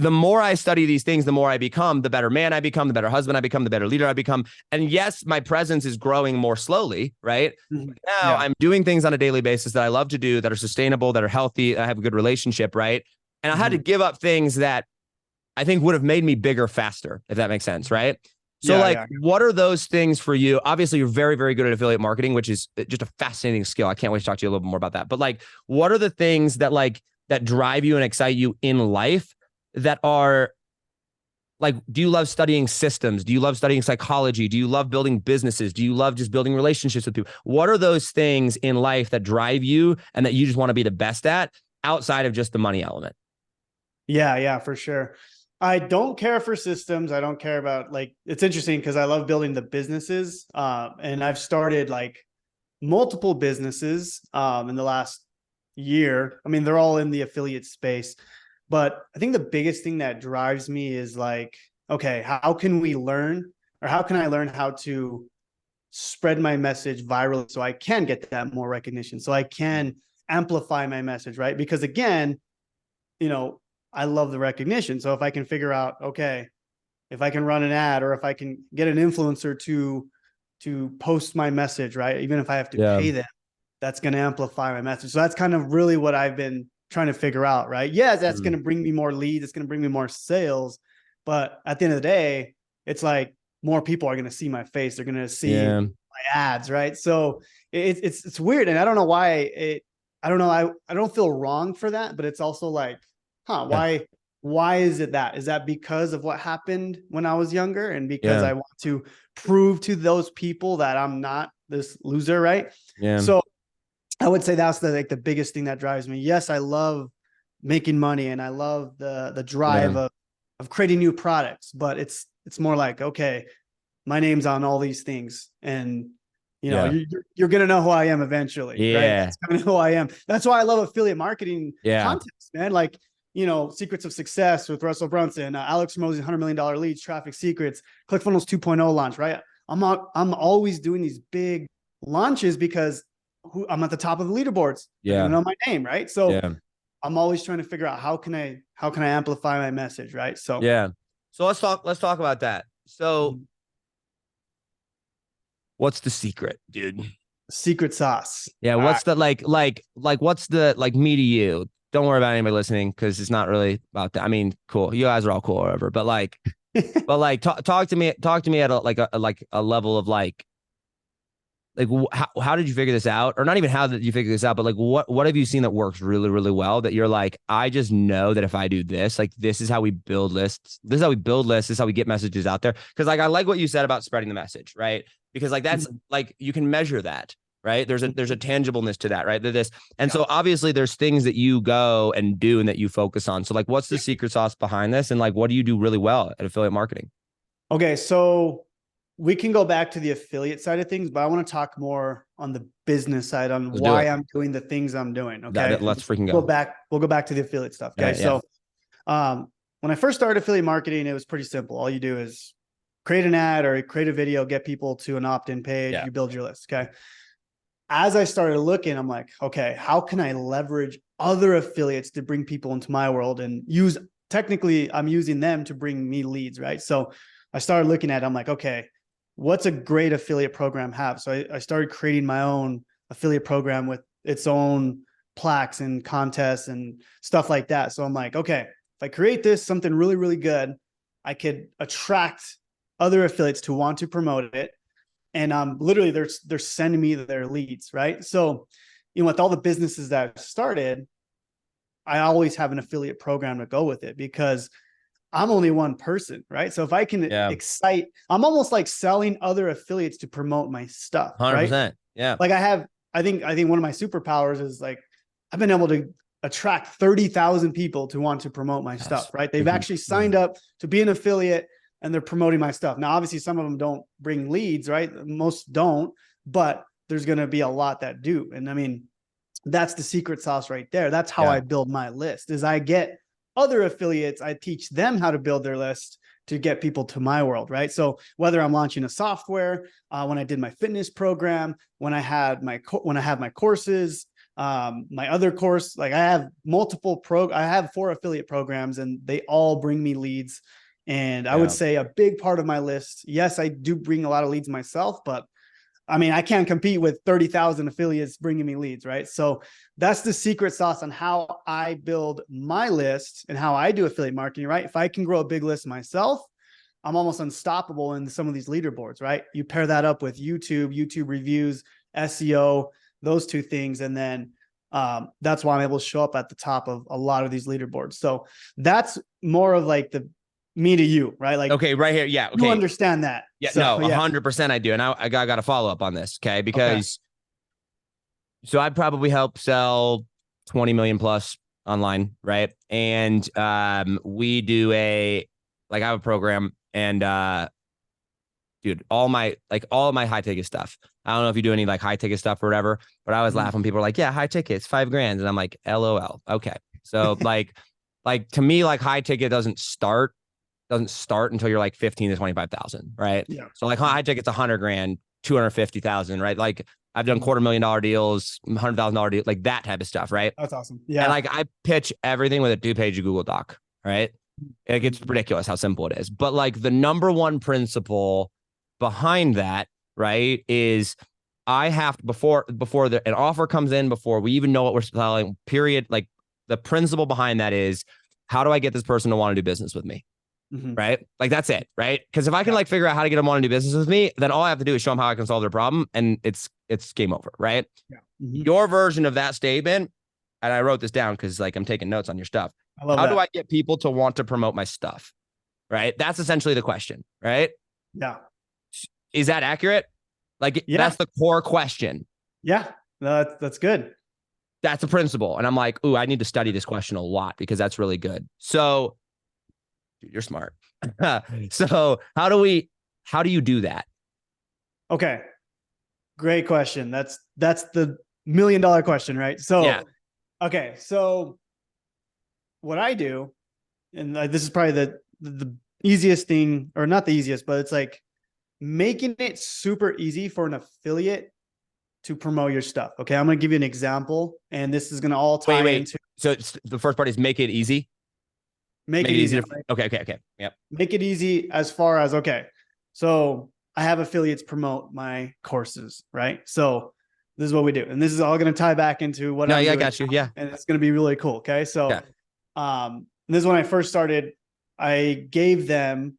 the more I study these things, the more I become, the better man I become, the better husband I become, the better leader I become. And yes, my presence is growing more slowly, right? Mhm. Now Yeah. I'm doing things on a daily basis that I love to do, that are sustainable, that are healthy, I have a good relationship, right? And I had to Mhm. give up things that I think would have made me bigger faster, if that makes sense, right? So, Yeah. like, Yeah. what are those things for you? Obviously, you're very, very good at affiliate marketing, which is just a fascinating skill. I can't wait to talk to you a little bit more about that. But like, what are the things that that drive you and excite you in life that are like, do you love studying systems? Do you love studying psychology? Do you love building businesses? Do you love just building relationships with people? What are those things in life that drive you and that you just want to be the best at outside of just the money element? Yeah, yeah, for sure. I don't care for systems. I don't care about like it's interesting because I love building the businesses. And I've started like multiple businesses in the last year. I mean, they're all in the affiliate space. But I think the biggest thing that drives me is like, okay, how can we learn or how can I learn how to spread my message virally so I can get that more recognition, so I can amplify my message, right? Because again, you know, I love the recognition. So if I can figure out, okay, if I can run an ad or if I can get an influencer to post my message, right? Even if I have to Yeah. pay them, that's going to amplify my message. So that's kind of really what I've been trying to figure out, right? Yeah, that's going to bring me more leads, it's going to bring me more sales, but at the end of the day, it's like more people are going to see my face, they're going to see Yeah. my ads, right? So it's weird, and I don't know why I don't know, I don't feel wrong for that, but it's also like, huh, Yeah. why is it that? Is that because of what happened when I was younger and because Yeah. I want to prove to those people that I'm not this loser, right? Yeah. So I would say that's the biggest thing that drives me. Yes, I love making money and I love the drive Yeah. of creating new products, but it's more like, okay, my name's on all these things, and you know, Yeah. you're gonna know who I am eventually, right? Yeah. That's kind of who I am. That's why I love affiliate marketing Yeah. contests, man. Like, you know, Secrets of Success with Russell Brunson, Alex Hormozi's $100 million leads, Traffic Secrets, ClickFunnels 2.0 launch, right? I'm always doing these big launches because I'm at the top of the leaderboards. They're gonna Yeah. know my name, right? So Yeah. I'm always trying to figure out how can I amplify my message, right? So Yeah. So let's talk about that. So what's the secret, dude? secret sauce. Yeah, All what's the what's the like me to you? Don't worry about anybody listening because it's not really about that. I mean, cool. You guys are all cool or whatever, but right. talk to me at a level of how did you figure this out, or not even how did you figure this out, but like what have you seen that works really really well that you're like, I just know that if I do this, like this is how we build lists, this is how we build lists, this is how we get messages out there. Because like I like what you said about spreading the message, right? Because like that's like you can measure that, right? There's a tangibleness to that, right? This and Yeah. so obviously there's things that you go and do and that you focus on. So like what's the secret sauce behind this, and like what do you do really well at affiliate marketing? Okay, so we can go back to the affiliate side of things, but I want to talk more on the business side on Let's do why it. I'm doing the things I'm doing. Okay. Let's freaking Go go. back. We'll go back to the affiliate stuff. All Okay. right, yeah. So when I first started affiliate marketing, it was pretty simple. All you do is create an ad or create a video, get people to an opt-in page, Yeah. you build your list. Okay. As I started looking, I'm like, okay, how can I leverage other affiliates to bring people into my world and technically I'm using them to bring me leads, right? So I started looking at it. I'm like, okay, what's a great affiliate program have? So I started creating my own affiliate program with its own plaques and contests and stuff like that. So I'm like, okay, if I create this, something really, really good, I could attract other affiliates to want to promote it. And literally they're sending me their leads, right? So, with all the businesses that I've started, I always have an affiliate program to go with it because I'm only one person, right? So if I can excite, I'm almost like selling other affiliates to promote my stuff, right? 100%. Yeah. Like I think one of my superpowers is like, I've been able to attract 30,000 people to want to promote my stuff, right? They've actually signed up to be an affiliate and they're promoting my stuff. Now, obviously some of them don't bring leads, right? Most don't, but there's going to be a lot that do. And I mean, that's the secret sauce right there. That's how I build my list is I get other affiliates. I teach them how to build their list to get people to my world. Right. So whether I'm launching a software, when I did my fitness program, when I had my courses, my other course, like I have I have 4 affiliate programs and they all bring me leads. And I would say a big part of my list, yes, I do bring a lot of leads myself, but I mean, I can't compete with 30,000 affiliates bringing me leads, right? So that's the secret sauce on how I build my list and how I do affiliate marketing, right? If I can grow a big list myself, I'm almost unstoppable in some of these leaderboards, right? You pair that up with YouTube reviews, SEO, those 2 things. And then that's why I'm able to show up at the top of a lot of these leaderboards. So that's more of like the me to you, right? Like, okay, right here. Yeah. Okay. You understand that. Yeah. So, no, 100% I do. And I got to follow up on this. Okay. Because so I probably help sell 20 million plus online. Right. And we do I have a program and dude, all of my high ticket stuff. I don't know if you do any like high ticket stuff or whatever, but I always laugh when people are like, yeah, high ticket, it's $5,000. And I'm like, LOL. Okay. So like to me, like high ticket doesn't start until you're like 15 to 25,000. Right. Yeah. So like high ticket's $100,000, 250,000. Right. Like I've done $250,000 deals, $100,000 deals, like that type of stuff. Right. That's awesome. Yeah. And like I pitch everything with a 2-page Google Doc. Right. It gets ridiculous how simple it is. But like the number one principle behind that, right, is I have to, before an offer comes in, before we even know what we're selling, period. Like the principle behind that is, how do I get this person to want to do business with me? Right? Like that's it. Right. Because if I can like figure out how to get them to want to do business with me, then all I have to do is show them how I can solve their problem. And it's game over. Right. Yeah. Your version of that statement, and I wrote this down because like I'm taking notes on your stuff. How do I get people to want to promote my stuff? Right. That's essentially the question. Right. Yeah. Is that accurate? Like that's the core question. Yeah. No, that's good. That's a principle. And I'm like, ooh, I need to study this question a lot because that's really good. So dude, you're smart. So how do you do that? Okay. Great question. That's the $1 million question, right? So, okay. So what I do, and this is probably the easiest thing, or not the easiest, but it's like making it super easy for an affiliate to promote your stuff. Okay. I'm going to give you an example, and this is going to all tie into. So the first part is make it easy. Make it easy. Okay. Yep. Make it easy as far as, okay, so I have affiliates promote my courses, right? So this is what we do. And this is all going to tie back into what I'm doing. I got you. Yeah. And it's going to be really cool. Okay. So, this is when I first started. I gave them,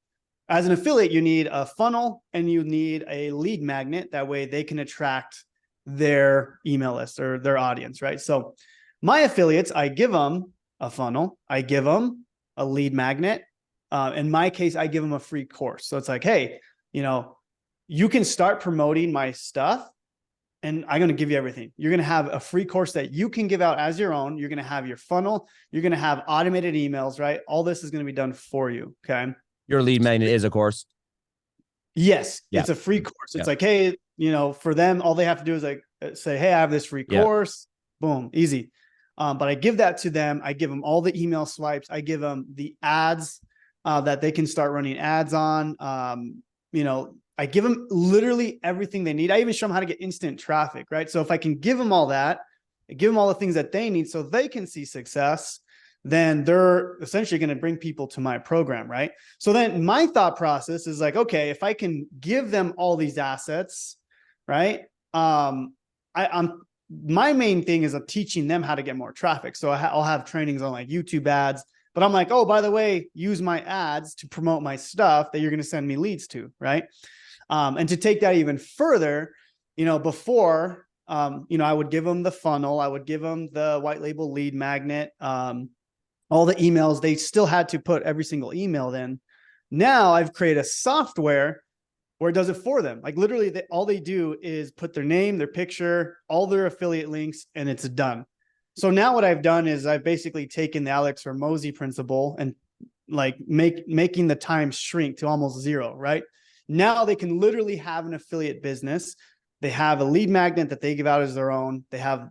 as an affiliate, you need a funnel and you need a lead magnet. That way they can attract their email list or their audience, right? So my affiliates, I give them a funnel. I give them a lead magnet. In my case, I give them a free course. So it's like, hey, you can start promoting my stuff and I'm going to give you everything. You're going to have a free course that you can give out as your own. You're going to have your funnel. You're going to have automated emails, right? All this is going to be done for you. Okay. Your lead magnet is a course. Yes. Yeah. It's a free course. It's like, hey, for them, all they have to do is like say, hey, I have this free course. Boom, easy. But I give that to them. I give them all the email swipes. I give them the ads that they can start running ads on. I give them literally everything they need. I even show them how to get instant traffic, right? So if I can give them all that, I give them all the things that they need so they can see success, then they're essentially going to bring people to my program, right? So then my thought process is like, okay, if I can give them all these assets, right? I'm my main thing is I'm teaching them how to get more traffic. So I'll have trainings on like YouTube ads, but I'm like, oh, by the way, use my ads to promote my stuff that you're going to send me leads to, right? And to take that even further, before, I would give them the funnel, I would give them the white label lead magnet, all the emails. They still had to put every single email in. Now I've created a software where it does it for them. Like literally all they do is put their name, their picture, all their affiliate links, and it's done. So now what I've done is I've basically taken the Alex Hormozi principle and like making the time shrink to almost zero, right? Now they can literally have an affiliate business. They have a lead magnet that they give out as their own. They have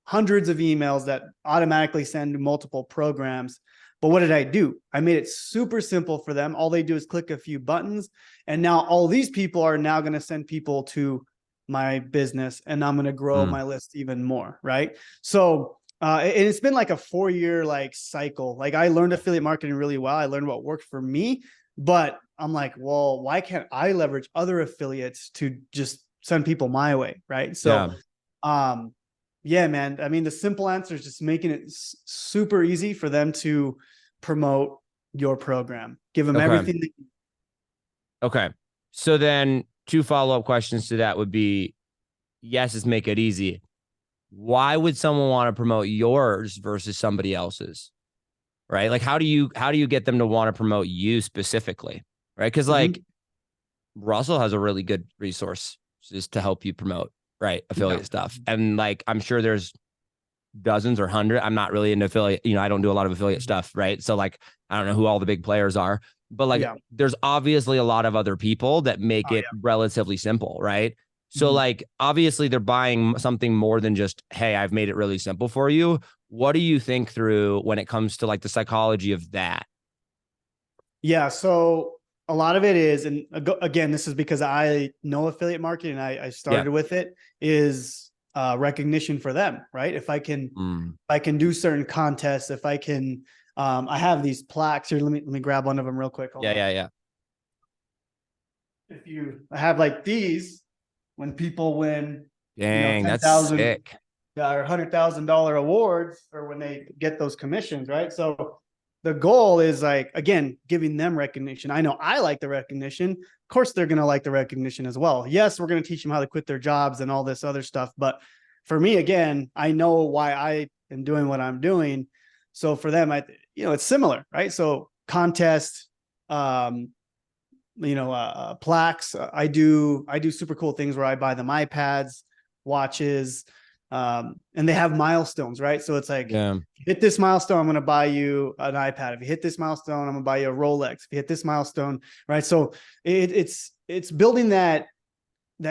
hundreds of emails that automatically send to multiple programs. But what did I do? I made it super simple for them. All they do is click a few buttons. And now all these people are now going to send people to my business, and I'm going to grow my list even more. Right. So it's been like a 4-year like cycle. Like I learned affiliate marketing really well. I learned what worked for me, but I'm like, well, why can't I leverage other affiliates to just send people my way? Right. So, yeah, man. I mean, the simple answer is just making it super easy for them to promote your program. Give them everything. Okay. So then 2 follow-up questions to that would be, yes, it's make it easy. Why would someone want to promote yours versus somebody else's? Right? Like, how do you get them to want to promote you specifically? Right? Because like Russell has a really good resource just to help you promote, right, affiliate stuff. And like, I'm sure there's dozens or hundred. I'm not really into affiliate, I don't do a lot of affiliate stuff, right? So like, I don't know who all the big players are, but like, there's obviously a lot of other people that make it relatively simple, right? So like, obviously they're buying something more than just, hey, I've made it really simple for you. What do you think through when it comes to like the psychology of that? Yeah. So a lot of it is, and again, this is because I know affiliate marketing. I started with it, is recognition for them, right? If I can do certain contests, if I can, I have these plaques here. Let me grab one of them real quick. Hold on. Yeah. I have like these when people win, dang, 10,000 that's sick. Or $100,000 awards, or when they get those commissions, right? So the goal is like, again, giving them recognition. I know I like the recognition. Of course, they're going to like the recognition as well. Yes, we're going to teach them how to quit their jobs and all this other stuff. But for me, again, I know why I am doing what I'm doing. So for them, it's similar, right? So contest, plaques. I do super cool things where I buy them iPads, watches, and they have milestones, right? So it's like, hit this milestone, I'm going to buy you an iPad. If you hit this milestone, I'm going to buy you a Rolex. If you hit this milestone, right? So it's building that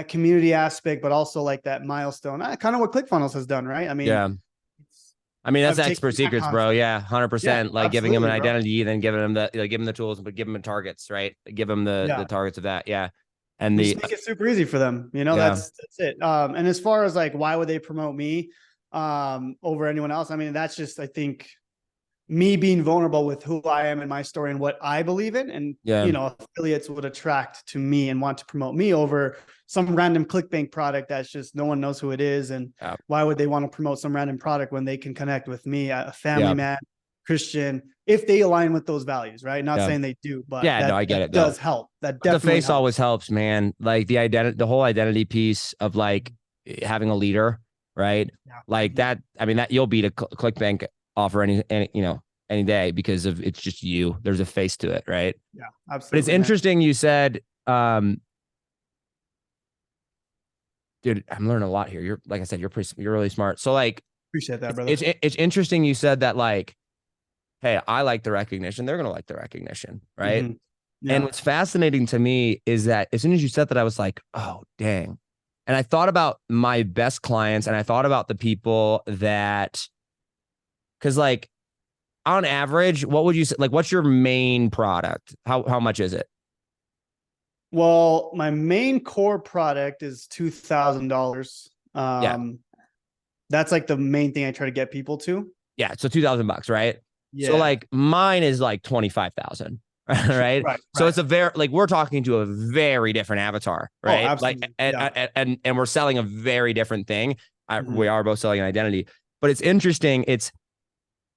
community aspect, but also like that milestone, kind of what ClickFunnels has done, right? I mean, that's expert secrets, bro. Yeah, 100%. Like giving them an identity, then giving them give them the tools, but give them the targets, right? Give them the targets of that. Yeah. And just make it super easy for them. That's it. And as far as like, why would they promote me over anyone else? I mean, that's just, I think, me being vulnerable with who I am and my story and what I believe in. And, affiliates would attract to me and want to promote me over some random ClickBank product that's just no one knows who it is. And why would they want to promote some random product when they can connect with me, a family man, Christian, if they align with those values, right? Not saying they do, but I get it. Does help. That definitely the face always helps, man. Like the whole identity piece of like having a leader, right? Like that. I mean, that you'll beat a ClickBank offer any day because of it's just you. There's a face to it, right? Yeah, absolutely. But it's interesting. You said, dude, I'm learning a lot here. You're, like I said, you're really smart. So like, appreciate that, brother. It's interesting. You said that like, hey, I like the recognition. They're going to like the recognition. Right. And what's fascinating to me is that as soon as you said that, I was like, oh, dang. And I thought about my best clients and I thought about the people that, cause like on average, what would you say? Like, what's your main product? How much is it? Well, my main core product is $2,000. That's like the main thing I try to get people to. Yeah. So $2,000, right? So like mine is like 25,000. Right. Right. So it's a very, like, we're talking to a very different avatar, Oh, right? Like, absolutely. Yeah. and we're selling a very different thing. Mhm. We are both selling an identity, but it's interesting.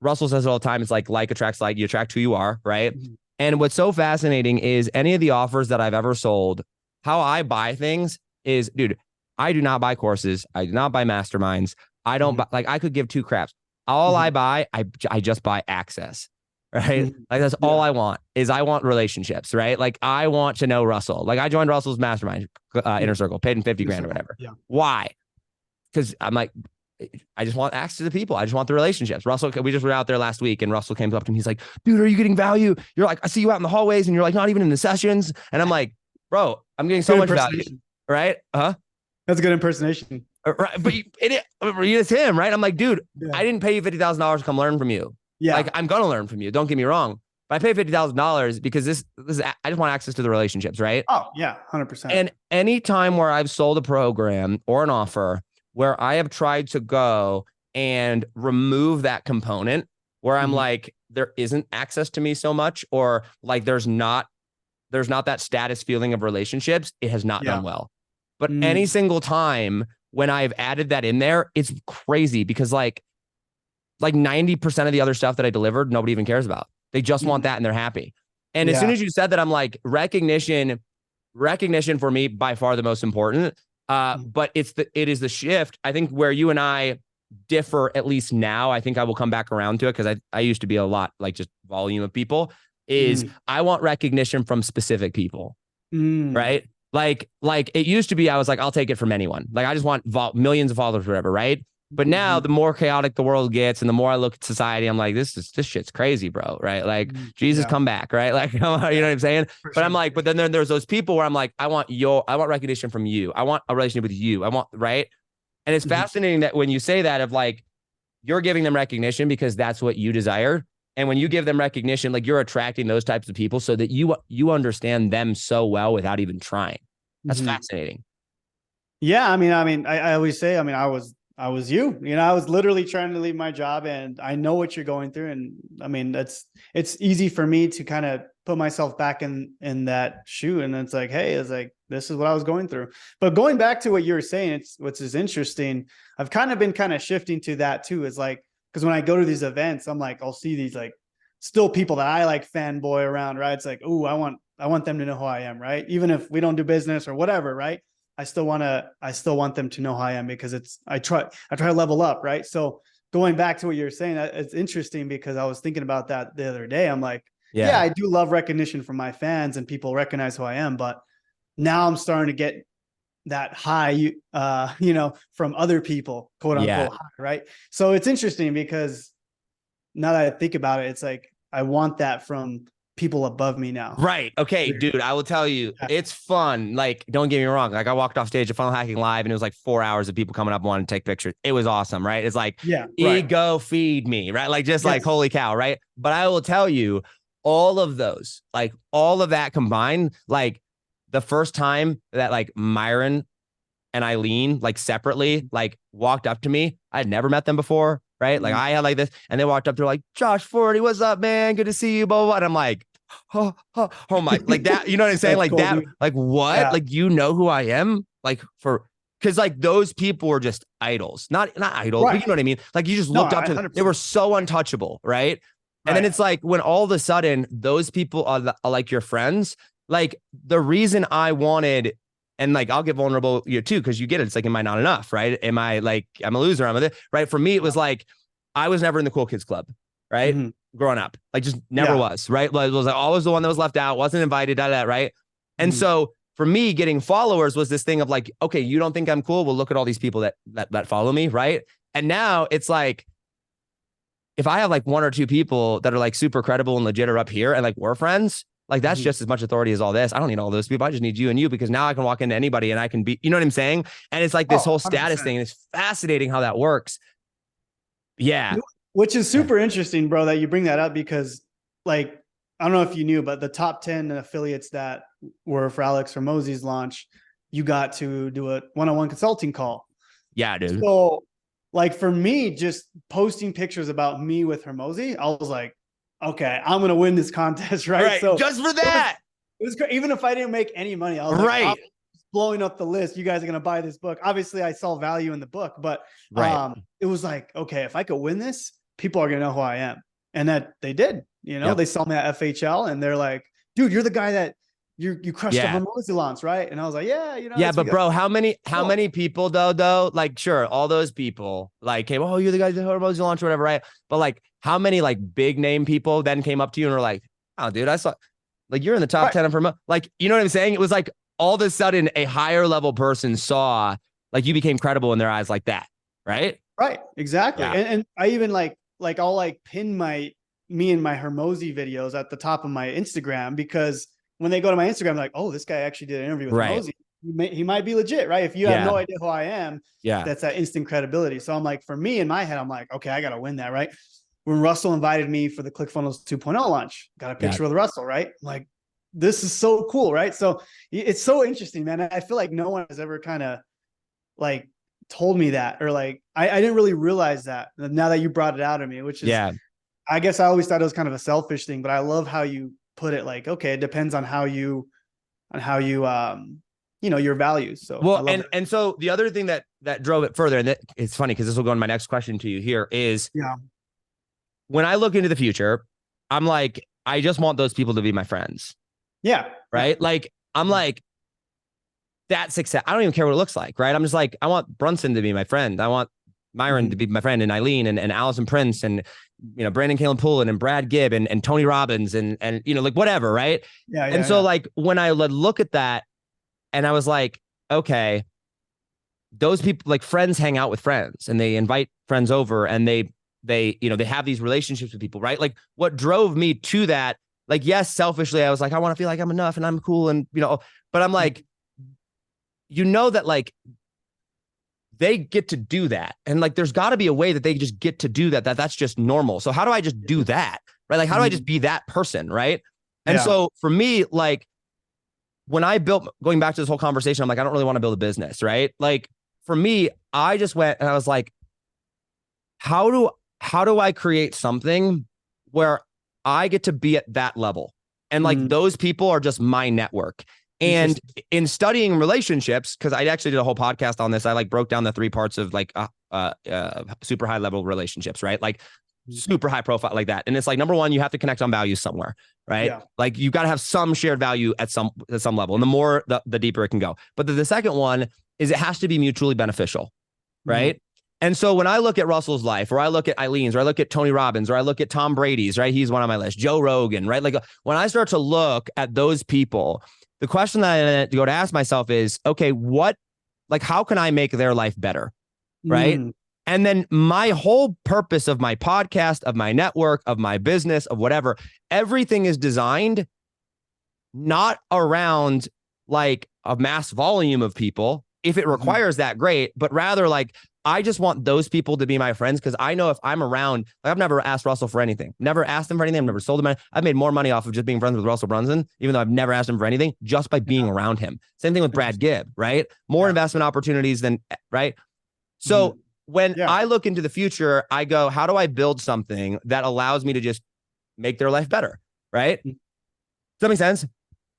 Russell says it all the time. It's like attracts like, you attract who you are, right? Mhm. And what's so fascinating is any of the offers that I've ever sold, how I buy things is, dude, I do not buy courses. I do not buy masterminds. I don't buy, Mhm. like, I could give two craps. All I Mhm. buy, I just buy access, right? Mhm. Like, that's all Yeah. I want is I want relationships, right? Like, I want to know Russell. Like, I joined Russell's mastermind, inner Mhm. circle, paid him 50 Inner grand or circle. whatever. Yeah. Why? Because I'm like, I just want access to the people. I just want the relationships. Russell, we just were out there last week and Russell came up to me. He's like, dude, are you getting value? You're like, I see you out in the hallways and you're like, not even in the sessions. And I'm like, bro, I'm getting so Good much value. impersonation. Right. That's a good impersonation. Right. But it's him. Right. I'm like, dude, Yeah. I didn't pay you $50,000 to come learn from you. Yeah. Like, I'm going to learn from you. Don't get me wrong. But I pay $50,000 because this is, I just want access to the relationships. Right. Oh, yeah. 100%. And any time where I've sold a program or an offer where I have tried to go and remove that component where I'm like, there isn't access to me so much, or like there's not that status feeling of relationships, it has not Yeah. done well. But any Mm. single time when I've added that in there, it's crazy because like 90% of the other stuff that I delivered, nobody even cares about. They just want that and they're happy. And as soon Yeah. as you said that, I'm like, recognition for me by far the most important. But it is the shift. I think where you and I differ, at least now, I think I will come back around to it because I used to be a lot like just volume of people, is Mm. I want recognition from specific people, Mm. right? Like it used to be, I was like, I'll take it from anyone. Like, I just want millions of followers, whatever, right? But now Mhm. the more chaotic the world gets and the more I look at society, I'm like, this shit's crazy, bro. Right. Like, Mhm. Jesus, Yeah. come back. Right. Like, you know what Yeah. I'm saying? For But I'm sure. like, but then there's those people where I'm like, I want recognition from you. I want a relationship with you. Right. And it's Mhm. fascinating that when you say that, of like, you're giving them recognition because that's what you desire. And when you give them recognition, like, you're attracting those types of people so that you understand them so well without even trying. That's Mhm. fascinating. Yeah, I always say, I was you. I was literally trying to leave my job, and I know what you're going through. And it's easy for me to kind of put myself back in that shoe. And it's like, hey, it's like, this is what I was going through. But going back to what you were saying, it's what's is interesting. I've kind of been kind of shifting to that too. Is like, because when I go to these events, I'm like, I'll see these like still people that I like fanboy around, right? It's like, oh, I want them to know who I am, right? Even if we don't do business or whatever, right? I still want them to know who I am, because I try to level up, right? So going back to what you're saying, it's interesting because I was thinking about that the other day. I'm like, yeah, Yeah. I do love recognition from my fans and people recognize who I am, but now I'm starting to get that high, from other people, quote Yeah. unquote high, right? So it's interesting because now that I think about it, it's like I want that from people above me now. Right. Okay, dude, I will tell you, Yeah. it's fun. Like, don't get me wrong. Like, I walked off stage at Funnel Hacking Live and it was like 4 hours of people coming up wanting to take pictures. It was awesome, right? It's like, Yeah. Right. ego feed me, right? Like, just like, Yes. holy cow, right? But I will tell you, all of those, like, all of that combined, like, the first time that like Myron and Eileen, like, separately, like, walked up to me, I'd never met them before, right? Like, Mhm. I had like this, and they walked up to like, Josh Forti, what's up, man? Good to see you, blah, blah, blah. And I'm like, oh my, like that, you know what I'm saying? That's Like cool, that, dude. like, what? Yeah. Like, you know who I am? Like, because like those people were just idols, not idols, but Right. you know what I mean? Like, you just No, looked up I to them. They were 100%. so untouchable, right? And then Right. it's like when all of a sudden those people are like your friends. Like, the reason I wanted, and like, I'll get vulnerable here too, because you get it. It's like, am I not enough? Right? Am I like, I'm a loser? I'm a this, right? For me, it was like, I was never in the cool kids club, right? Mhm. Growing up, like, just never Yeah. was, right? Like, was like always the one that was left out, wasn't invited, that, right? And Mhm. so for me, getting followers was this thing of like, okay, you don't think I'm cool? Well, look at all these people that follow me, right? And now it's like, if I have like one or two people that are like super credible and legit are up here and like we're friends, like, that's Mhm. just as much authority as all this. I don't need all those people. I just need you and you, because now I can walk into anybody and I can be, you know what I'm saying? And it's like this Oh, whole status 100%. thing. And it's fascinating how that works. Yeah. Which is super interesting, bro, that you bring that up, because like, I don't know if you knew, but the top 10 affiliates that were for Alex Hormozi's launch, you got to do a one-on-one consulting call. Yeah, dude. So like, for me, just posting pictures about me with Hormozi, I was like, okay, I'm gonna win this contest, right? Right. So Just for that. it was great. Even if I didn't make any money, I was like, Right. I'm blowing up the list. You guys are gonna buy this book. Obviously, I saw value in the book, but Right. it was like, okay, if I could win this, people are gonna know who I am, and that they did. Yep. They saw me at FHL, and they're like, dude, you're the guy that you crushed the Hermosi launch, right? And I was like, yeah, Yeah, but bro, how many people though? Like, sure, all those people like came, oh, you're the guy that Hermosi launch or whatever, right? But like, how many like big name people then came up to you and were like, oh, dude, I saw like you're in the top 10 of Hermosi. Like, you know what I'm saying? It was like all of a sudden a higher level person saw like you became credible in their eyes like that, right? Right, exactly. Yeah. And I even like I'll like pin me and my Hermosi videos at the top of my Instagram, because when they go to my Instagram, like, oh, this guy actually did an interview with Hermosi. He might be legit, right? If you have no idea who I am, that's that instant credibility. So I'm like, for me in my head, I'm like, okay, I got to win that, right? When Russell invited me for the ClickFunnels 2.0 launch, got a picture with Russell, right? I'm like, this is so cool, right? So it's so interesting, man. I feel like no one has ever kind of like told me that, or like, I didn't really realize that now that you brought it out of me, which is, I guess I always thought it was kind of a selfish thing, but I love how you put it, like, okay, it depends on how you your values. So well, and so the other thing that drove it further, and it's funny because this will go into my next question to you here, is when I look into the future, I'm like, I just want those people to be my friends. Yeah. Right. Like, I'm like, that success. I don't even care what it looks like. Right. I'm just like, I want Brunson to be my friend. I want Myron to be my friend, and Eileen and Allison Prince, and Brandon Kalen Poulin and Brad Gibb and Tony Robbins and like whatever, right? And so like when I look at that, and I was like, okay, those people, like, friends hang out with friends and they invite friends over, and they have these relationships with people, right? Like, what drove me to that, like, yes, selfishly, I was like, I want to feel like I'm enough and I'm cool, and but I'm like, that like they get to do that. And like, there's got to be a way that they just get to do that. That's just normal. So how do I just do that? Right. Like, how do I just be that person? Right. And so for me, like, when I going back to this whole conversation, I'm like, I don't really want to build a business. Right. Like, for me, I just went and I was like, how do I create something where I get to be at that level? And like, those people are just my network. And in studying relationships, because I actually did a whole podcast on this, I like broke down the 3 parts of like super high level relationships, right? Like super high profile like that. And it's like, number 1, you have to connect on values somewhere, right? Yeah. Like, you got to have some shared value at some level. And the more, the deeper it can go. But the second one is it has to be mutually beneficial, right? And so when I look at Russell's life, or I look at Eileen's, or I look at Tony Robbins, or I look at Tom Brady's, right? He's one on my list. Joe Rogan, right? Like, when I start to look at those people, the question that I go to ask myself is, okay, how can I make their life better? Right. And then my whole purpose of my podcast, of my network, of my business, of whatever, everything is designed not around like a mass volume of people. If it requires that, great. But rather, like, I just want those people to be my friends, because I know if I'm around, like, I've never asked Russell for anything, never asked him for anything. I've never sold him anything. I've made more money off of just being friends with Russell Brunson, even though I've never asked him for anything, just by being around him. Same thing with Brad Gibb, right? More investment opportunities than, right? So when I look into the future, I go, how do I build something that allows me to just make their life better, right? Does that make sense?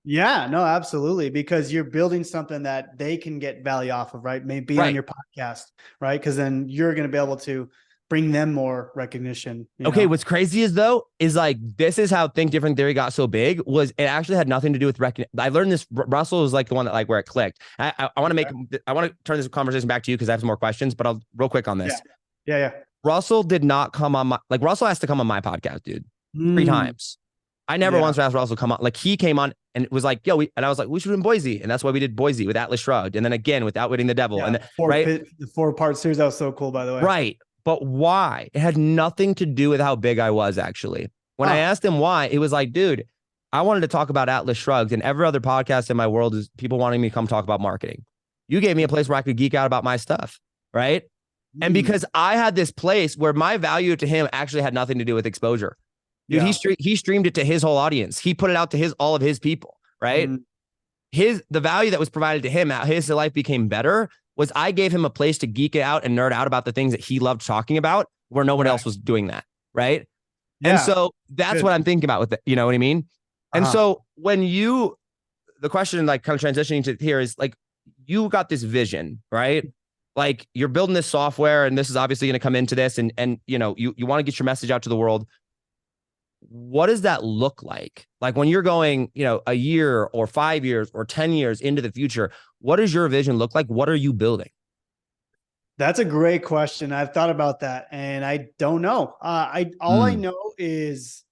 Yeah, no, absolutely. Because you're building something that they can get value off of, right? Maybe on your podcast, right? Because then you're going to be able to bring them more recognition. Okay. What's crazy is like, this is how Think Different Theory got so big. Was it actually had nothing to do with I learned this. Russell was like the one that, like, where it clicked. I want to turn this conversation back to you, because I have some more questions, but I'll real quick on this. Yeah. Russell did not come on Russell has to come on my podcast, dude, 3 times. I never once asked Russell to come on. Like, he came on and it was like, yo, and I was like, we should do in Boise. And that's why we did Boise with Atlas Shrugged. And then again with Outwitting the Devil. And the 4-part series, that was so cool, by the way. Right. But why? It had nothing to do with how big I was, actually. When I asked him why, it was like, dude, I wanted to talk about Atlas Shrugged, and every other podcast in my world is people wanting me to come talk about marketing. You gave me a place where I could geek out about my stuff. Right. And because I had this place where my value to him actually had nothing to do with exposure. Dude, he streamed it to his whole audience. He put it out to all of his people, right? The value that was provided to him, how his life became better, was I gave him a place to geek out and nerd out about the things that he loved talking about, where no one else was doing that, right? And Yeah. so that's Good. what I'm thinking about with it. You know what I mean? And Uh-huh. so the question like kind of transitioning to here is like, you got this vision, right? Like you're building this software and this is obviously going to come into this and you know, you want to get your message out to the world. What does that look like? Like when you're going, you know, a year or 5 years or 10 years into the future, what does your vision look like? What are you building? That's a great question. I've thought about that and I don't know. Mm. All I know is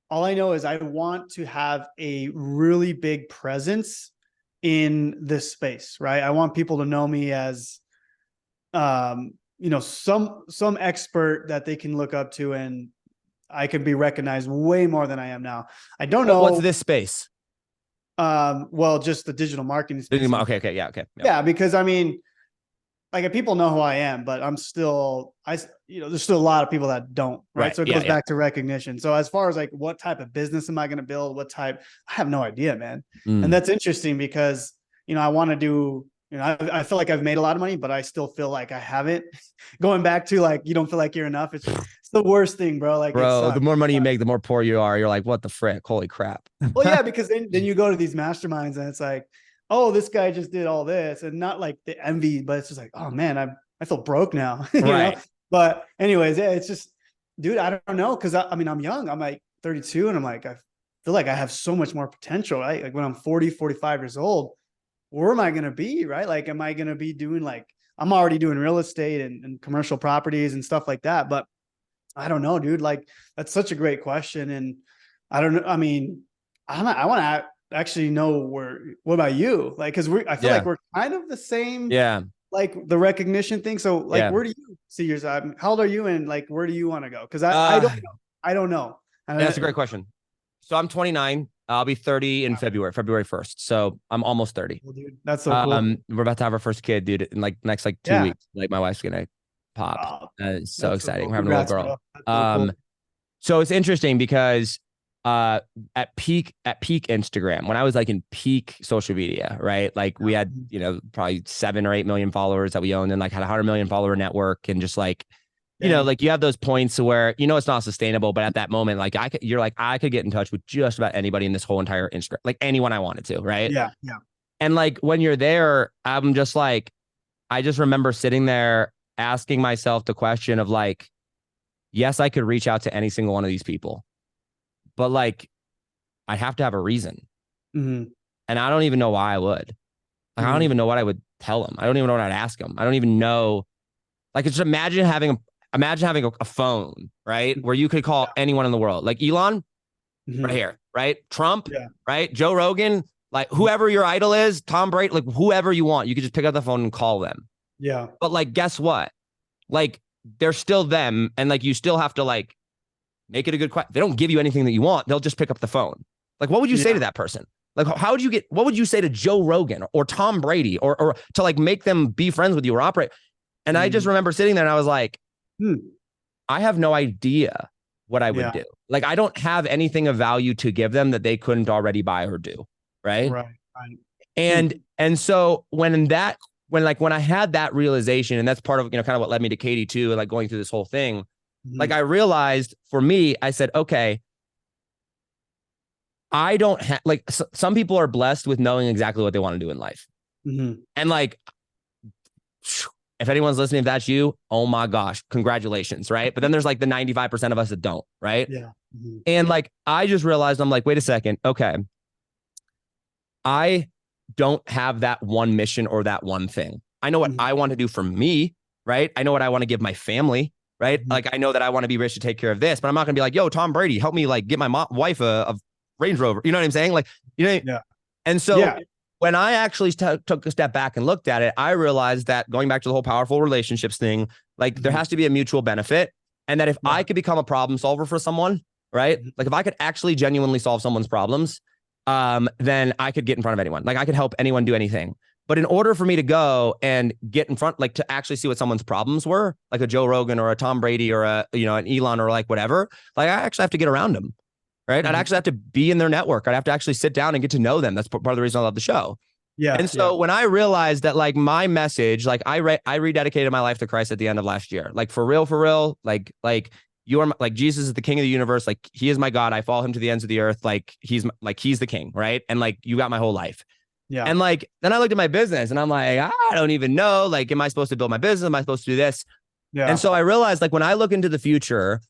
I want to have a really big presence in this space, right? I want people to know me as you know, some expert that they can look up to, and I could be recognized way more than I am now. I don't What's know. this space? Well, just the digital marketing space. Okay, okay, yeah, okay. Yep. Yeah, because I mean, like people know who I am, but I'm still, you know, there's still a lot of people that don't, right? Right. So it Yeah, goes yeah. back to recognition. So as far as like what type of business am I going to build, what type, I have no idea, man. And Mm. that's interesting because, you know, I want to do, you know, I feel like I've made a lot of money, but I still feel like I haven't. Going back to like, you don't feel like you're enough. It's the worst thing, bro. Like it Bro, the sucks. more money you make, the more poor you are. You're like, what the frick? Holy crap. Well, yeah, because then you go to these masterminds and it's like, oh, this guy just did all this, and not like the envy, but it's just like, oh man, I feel broke now, you know. Right. But anyways, yeah, it's just, dude, I don't know, because I mean, I'm young, I'm like 32, and I'm like, I feel like I have so much more potential, right? Like when I'm 40, 45 years old, where am I gonna be, right? Like, am I gonna be doing like I'm already doing real estate and commercial properties and stuff like that, but I don't know, dude. Like that's such a great question, and I don't know. I mean, I want to actually know where. What about you? Like, because I feel like Yeah. we're kind of the same, Yeah. like the recognition thing. So, like, Yeah. where do you see yourself? How old are you, and like, where do you want to go? Because I Uh, don't know. I don't know. And that's a great question. So I'm 29. I'll be 30 in February 1st. So I'm almost 30. Cool, dude. That's so cool. We're about to have our first kid, dude, in like next like 2 weeks. Yeah. Like my wife's gonna pop. Oh, It's so that's so exciting. cool. We're having a little Congrats, girl. bro. That's so cool. So it's interesting because at peak Instagram, when I was like in peak social media, right? Like we had, you know, probably 7 or 8 million followers that we owned and like had a 100 million follower network and just like, you know, Dang. like you have those points where, you know, it's not sustainable, but at that moment, like you're like, I could get in touch with just about anybody in this whole entire Instagram, like anyone I wanted to, right? Yeah. Yeah. And like when you're there, I'm just like, I just remember sitting there asking myself the question of like, yes, I could reach out to any single one of these people, but like, I have to have a reason. Mm-hmm. And I don't even know why I would. Like, I don't Mm-hmm. even know what I would tell them. I don't even know what I'd ask them. I don't even know. Like, just imagine having a phone, right? Where you could call anyone in the world. Like Elon, Mm-hmm. right here, right? Trump, Yeah. right? Joe Rogan, like whoever your idol is, Tom Brady, like whoever you want, you could just pick up the phone and call them. Yeah. But like, guess what? Like, they're still them. And like, you still have to like make it a good question. They don't give you anything that you want. They'll just pick up the phone. Like, what would you say Yeah. to that person? Like, what would you say to Joe Rogan or Tom Brady or to like make them be friends with you or operate? And I just remember sitting there and I was like, I have no idea what I would do. Like, I don't have anything of value to give them that they couldn't already buy or do. Right. Right. Right. And so when I had that realization, and that's part of, you know, kind of what led me to Katie too, and like going through this whole thing, like I realized for me, I said, okay, I don't have like some people are blessed with knowing exactly what they want to do in life. And like, if anyone's listening, if that's you, oh my gosh, congratulations. Right. But then there's like the 95% of us that don't. Right. Yeah. And like, I just realized, I'm like, wait a second. Okay. I don't have that one mission or that one thing. I know what I want to do for me. Right. I know what I want to give my family. Right. Like, I know that I want to be rich to take care of this, but I'm not going to be like, yo, Tom Brady, help me like get my wife a Range Rover. You know what I'm saying? Like, you know, Yeah. And so when I actually took a step back and looked at it, I realized that going back to the whole powerful relationships thing, like there has to be a mutual benefit. And that if I could become a problem solver for someone, right? Like if I could actually genuinely solve someone's problems, then I could get in front of anyone. Like I could help anyone do anything. But in order for me to go and get in front, like to actually see what someone's problems were, like a Joe Rogan or a Tom Brady or a, you know, an Elon or like whatever, like I actually have to get around them. Right. I'd actually have to be in their network. I'd have to actually sit down and get to know them. That's part of the reason I love the show. Yeah. And so when I realized that like my message, like I rededicated my life to Christ at the end of last year, like for real, like you are like, Jesus is the king of the universe. Like, he is my God. I follow him to the ends of the earth. Like, he's the king, right? And like, you got my whole life. Yeah. And like, then I looked at my business and I'm like, I don't even know. Like, am I supposed to build my business? Am I supposed to do this? Yeah. And so I realized, like, when I look into the future,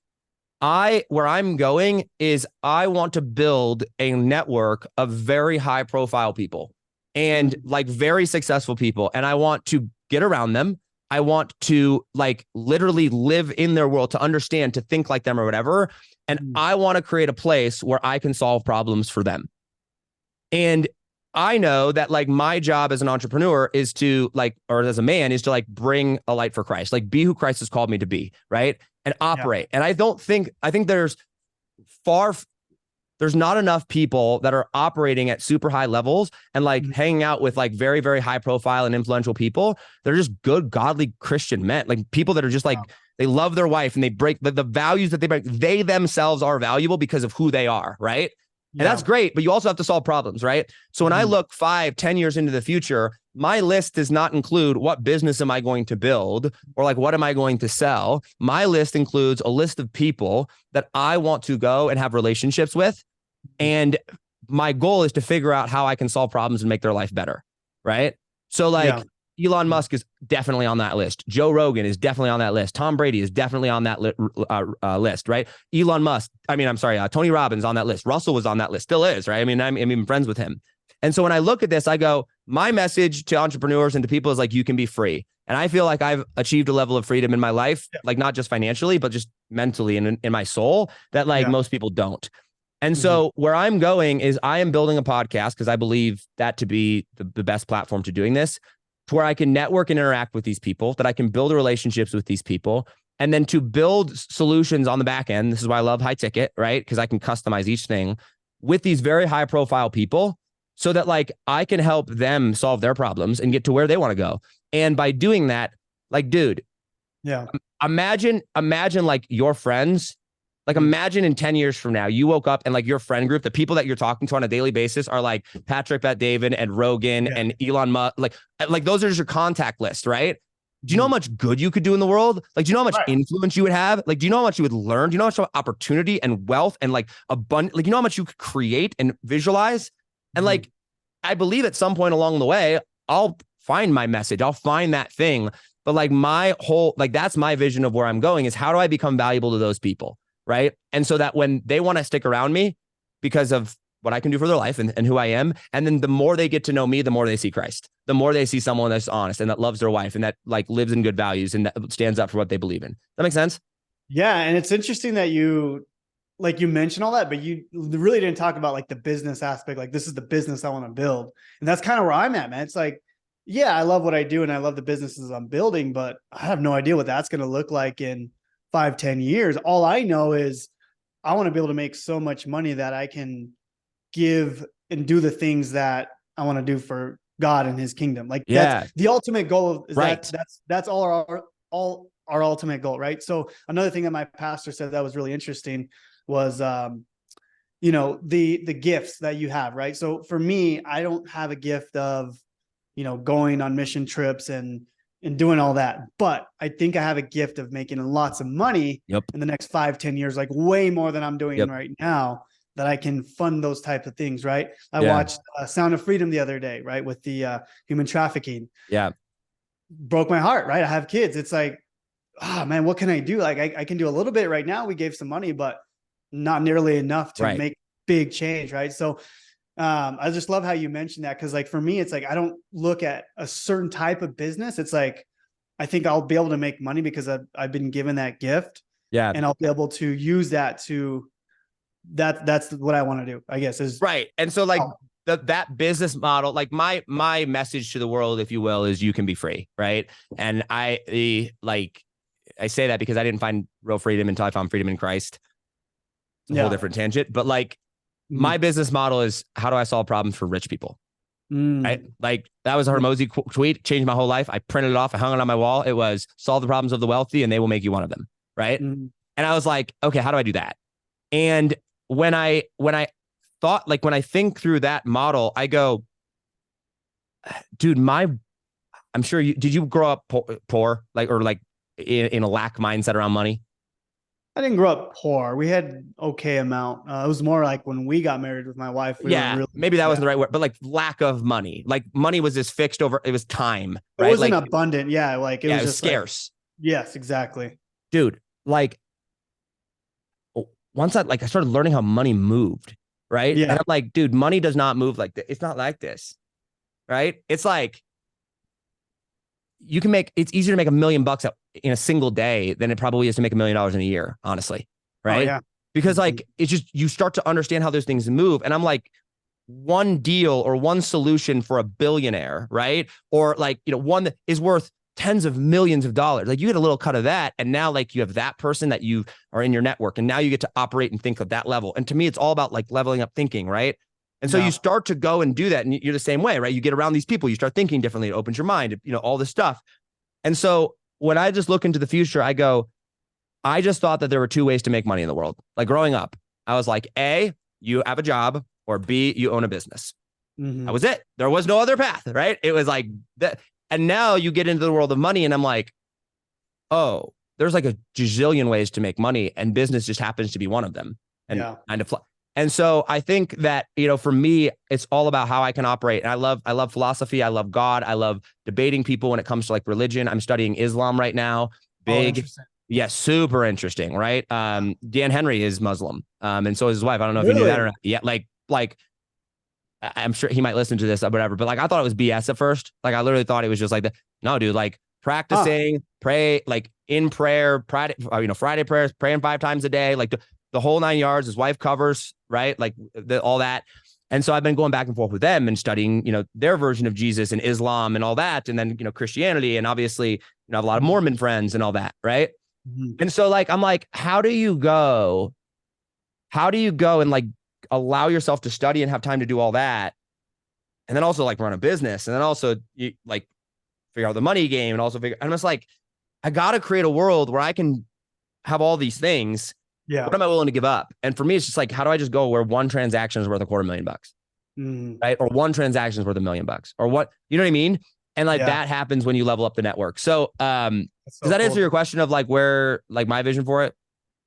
where I'm going is I want to build a network of very high profile people and like very successful people. And I want to get around them. I want to like literally live in their world, to understand, to think like them or whatever. And I want to create a place where I can solve problems for them. And I know that like my job as an entrepreneur is to like, or as a man, is to like bring a light for Christ, like be who Christ has called me to be, right? And operate. And I think there's not enough people that are operating at super high levels and like hanging out with like very, very high profile and influential people. They're just good, godly Christian men, like people that are just like, they love their wife and they break the values that they break. They themselves are valuable because of who they are, right? And that's great, but you also have to solve problems, right? So when I look 5-10 years into the future, my list does not include what business am I going to build or like what am I going to sell. My list includes a list of people that I want to go and have relationships with. And my goal is to figure out how I can solve problems and make their life better, right? So like Elon Musk is definitely on that list. Joe Rogan is definitely on that list. Tom Brady is definitely on that list, right? Tony Robbins on that list. Russell was on that list, still is, right? I mean, I'm even friends with him. And so when I look at this, I go, my message to entrepreneurs and to people is like, you can be free. And I feel like I've achieved a level of freedom in my life, like not just financially, but just mentally and in my soul that like most people don't. And so where I'm going is I am building a podcast because I believe that to be the best platform to doing this, to where I can network and interact with these people, that I can build relationships with these people, and then to build solutions on the back end. This is why I love high ticket, right? Because I can customize each thing with these very high profile people so that like I can help them solve their problems and get to where they want to go. And by doing that, like, dude, imagine like your friends. Like imagine in 10 years from now, you woke up and like your friend group, the people that you're talking to on a daily basis are like Patrick Bet-David and Rogan and Elon Musk. Like those are just your contact list, right? Do you know how much good you could do in the world? Like, do you know how much influence you would have? Like, do you know how much you would learn? Do you know how much opportunity and wealth and like abundant, like, you know how much you could create and visualize? And like, I believe at some point along the way, I'll find my message. I'll find that thing. But like my whole, like, that's my vision of where I'm going is how do I become valuable to those people? Right. And so that when they want to stick around me because of what I can do for their life and who I am, and then the more they get to know me, the more they see Christ, the more they see someone that's honest and that loves their wife and that like lives in good values and that stands up for what they believe in. That makes sense? Yeah. And it's interesting that you mentioned all that, but you really didn't talk about like the business aspect. Like, this is the business I want to build. And that's kind of where I'm at, man. It's like, yeah, I love what I do and I love the businesses I'm building, but I have no idea what that's going to look like in 5-10 years. All I know is I want to be able to make so much money that I can give and do the things that I want to do for God and his kingdom. Like that's the ultimate goal is that's all our ultimate goal. Right. So another thing that my pastor said that was really interesting was, the gifts that you have. Right. So for me, I don't have a gift of, going on mission trips and doing all that. But I think I have a gift of making lots of money in the next 5-10 years, like way more than I'm doing right now, that I can fund those types of things. Right. I watched Sound of Freedom the other day, right. With the human trafficking. Yeah. Broke my heart. Right. I have kids. It's like, oh man, what can I do? Like I can do a little bit right now. We gave some money, but not nearly enough to make big change. Right. So I just love how you mentioned that. Cause like for me, it's like, I don't look at a certain type of business. It's like, I think I'll be able to make money because I've been given that gift. Yeah. And I'll be able to use that that's what I want to do, I guess is right. And so like that business model, like my message to the world, if you will, is you can be free. Right. And I say that because I didn't find real freedom until I found freedom in Christ. It's a whole different tangent, but like, my business model is how do I solve problems for rich people? Right? Like that was a Hormozy tweet, changed my whole life. I printed it off. I hung it on my wall. It was solve the problems of the wealthy and they will make you one of them. Right. And I was like, okay, how do I do that? And when I thought, like, when I think through that model, I go, dude, I'm sure did you grow up poor, like, or like in a lack mindset around money? I didn't grow up poor. We had okay amount. It was more like when we got married with my wife, we were Yeah, really, maybe that yeah. wasn't the right word, but like lack of money. Like money was just fixed over. It was time, It right? wasn't Like, abundant. Yeah. Like it yeah, it was was just like, scarce, yes, exactly. dude. Like once I started learning how money moved, right? And Yeah. I'm like, dude, money does not move like this. It's not like this, right? It's like it's easier to make $1 million in a single day than it probably is to make $1 million in a year, honestly, Oh, right? yeah. Because Mhm. like it's just you start to understand how those things move, and I'm like, one deal or one solution for a billionaire, right? Or like, one that is worth tens of millions of dollars. Like you get a little cut of that. And now like you have that person that you are in your network. And now you get to operate and think of that level. And to me, it's all about like leveling up thinking, right? And so you Yeah. start to go and do that. And you're the same way, right? You get around these people, you start thinking differently. It opens your mind, all this stuff. And so when I just look into the future, I go, I just thought that there were two ways to make money in the world. Like growing up, I was like, A, you have a job, or B, you own a business. That Hmm. was it. There was no other path, right? It was like that. And now you get into the world of money, and I'm like, oh, there's like a gazillion ways to make money, and business just happens to be one of them. And Yeah. kind of, and so I think that for me, it's all about how I can operate. And I love philosophy. I love God. I love debating people when it comes to like religion. I'm studying Islam right now. Oh, Big, interesting. yeah, super interesting, right? Dan Henry is Muslim, and so is his wife. I don't know if you knew that or Really? not. Yeah, like I'm sure he might listen to this or whatever, but like I thought it was BS at first. Like I literally thought it was just like no, dude, like Huh. practicing, pray, like in prayer, Friday prayers, praying 5 times a day, like the whole 9 yards. His wife covers, right? Like all that. And so I've been going back and forth with them and studying, their version of Jesus and Islam and all that. And then, Christianity. And obviously, I have a lot of Mormon friends and all that. Right. Mhm. And so like, I'm like, how do you go? How do you go and like allow yourself to study and have time to do all that? And then also like run a business, and then also you like figure out the money game, and also I'm just like, I gotta create a world where I can have all these things. What Yeah. am I willing to give up? And for me, it's just like, how do I just go where one transaction is worth $250,000, Mhm. right? Or one transaction is worth $1 million, or what, you know what I mean? And like Yeah. that happens when you level up the network. So That's does so that answer cool. your question of like where like my vision for it?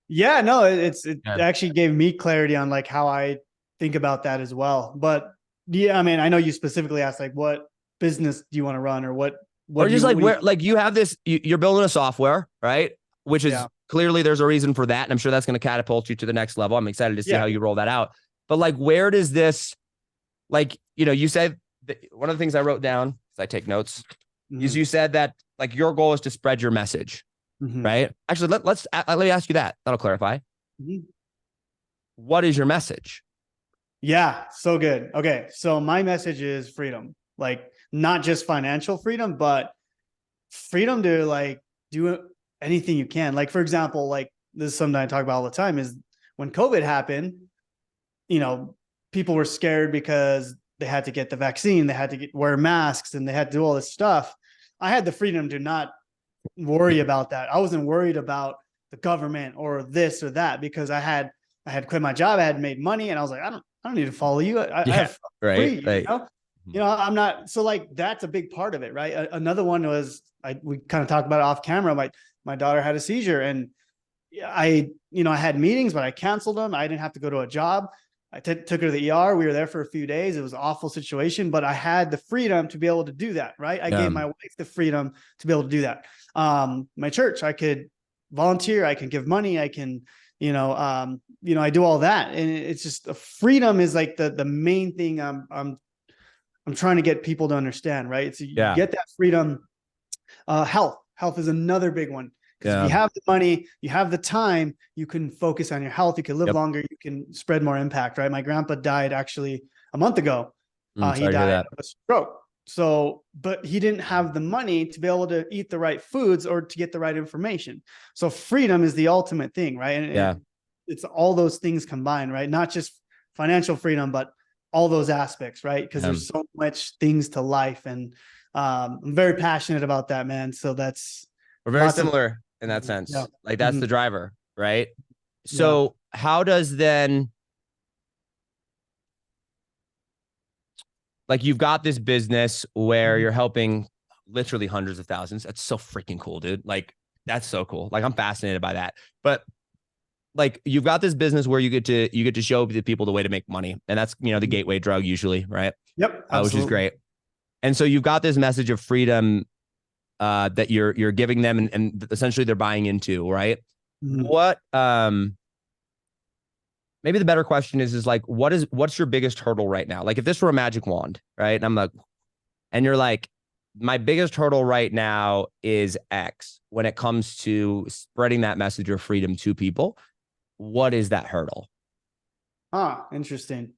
Yeah, no, it Yeah. actually gave me clarity on like how I think about that as well. But yeah, I mean, I know you specifically asked like what business do you want to run or Or just like what do you where like you have this, you're building a software, right? Which is yeah. clearly there's a reason for that. And I'm sure that's going to catapult you to the next level. I'm excited to see Yeah. how you roll that out. But like, where does this, like, you said that one of the things I wrote down, because I take notes, is Hmm. you said that like your goal is to spread your message, Hmm. right? Actually, let me ask you that. That'll clarify. Hmm. What is your message? Yeah, so good. Okay, so my message is freedom. Like not just financial freedom, but freedom to like do anything you can. Like for example, like this is something I talk about all the time is when COVID happened, you know, people were scared because they had to get the vaccine, they had to wear masks, and they had to do all this stuff. I had the freedom to not worry about that. I wasn't worried about the government or this or that because I had quit my job, I had made money, and I was like, I don't need to follow you. I Yeah, have right. free, Like, I'm not so like that's a big part of it, right? Another one was we kind of talked about it off camera. My daughter had a seizure, and I had meetings, but I canceled them. I didn't have to go to a job. I took her to the ER. We were there for a few days. It was an awful situation, but I had the freedom to be able to do that. Right. I gave my wife the freedom to be able to do that. My church, I could volunteer. I can give money. I can, I do all that. And it's just freedom is like the main thing I'm trying to get people to understand. Right. So you yeah, get that freedom. Health is another big one because if you yeah, have the money, you have the time, you can focus on your health. You can live yep. longer. You can spread more impact. Right. My grandpa died actually a month ago. He Sorry to hear died that. of a stroke. So, but he didn't have the money to be able to eat the right foods or to get the right information. So freedom is the ultimate thing, right? And Yeah, it's all those things combined, right? Not just financial freedom, but all those aspects, right? Because yeah. there's so much things to life, and I'm very passionate about that, man. So that's We're very lots of similar in that yeah, sense. Like that's hmm the driver, right? yeah, So how does then like you've got this business where mhm. you're helping literally hundreds of thousands. That's so freaking cool, dude. Like that's so cool. Like I'm fascinated by that. But like you've got this business where you get to show the people the way to make money, and that's the gateway drug usually, right? Yep, Which is absolutely. great. And so you've got this message of freedom that you're giving them, and essentially they're buying into, right? Mhm. What maybe the better question is like what's your biggest hurdle right now? Like if this were a magic wand, right? And I'm like, and you're like, my biggest hurdle right now is X when it comes to spreading that message of freedom to people. What is that hurdle? Interesting.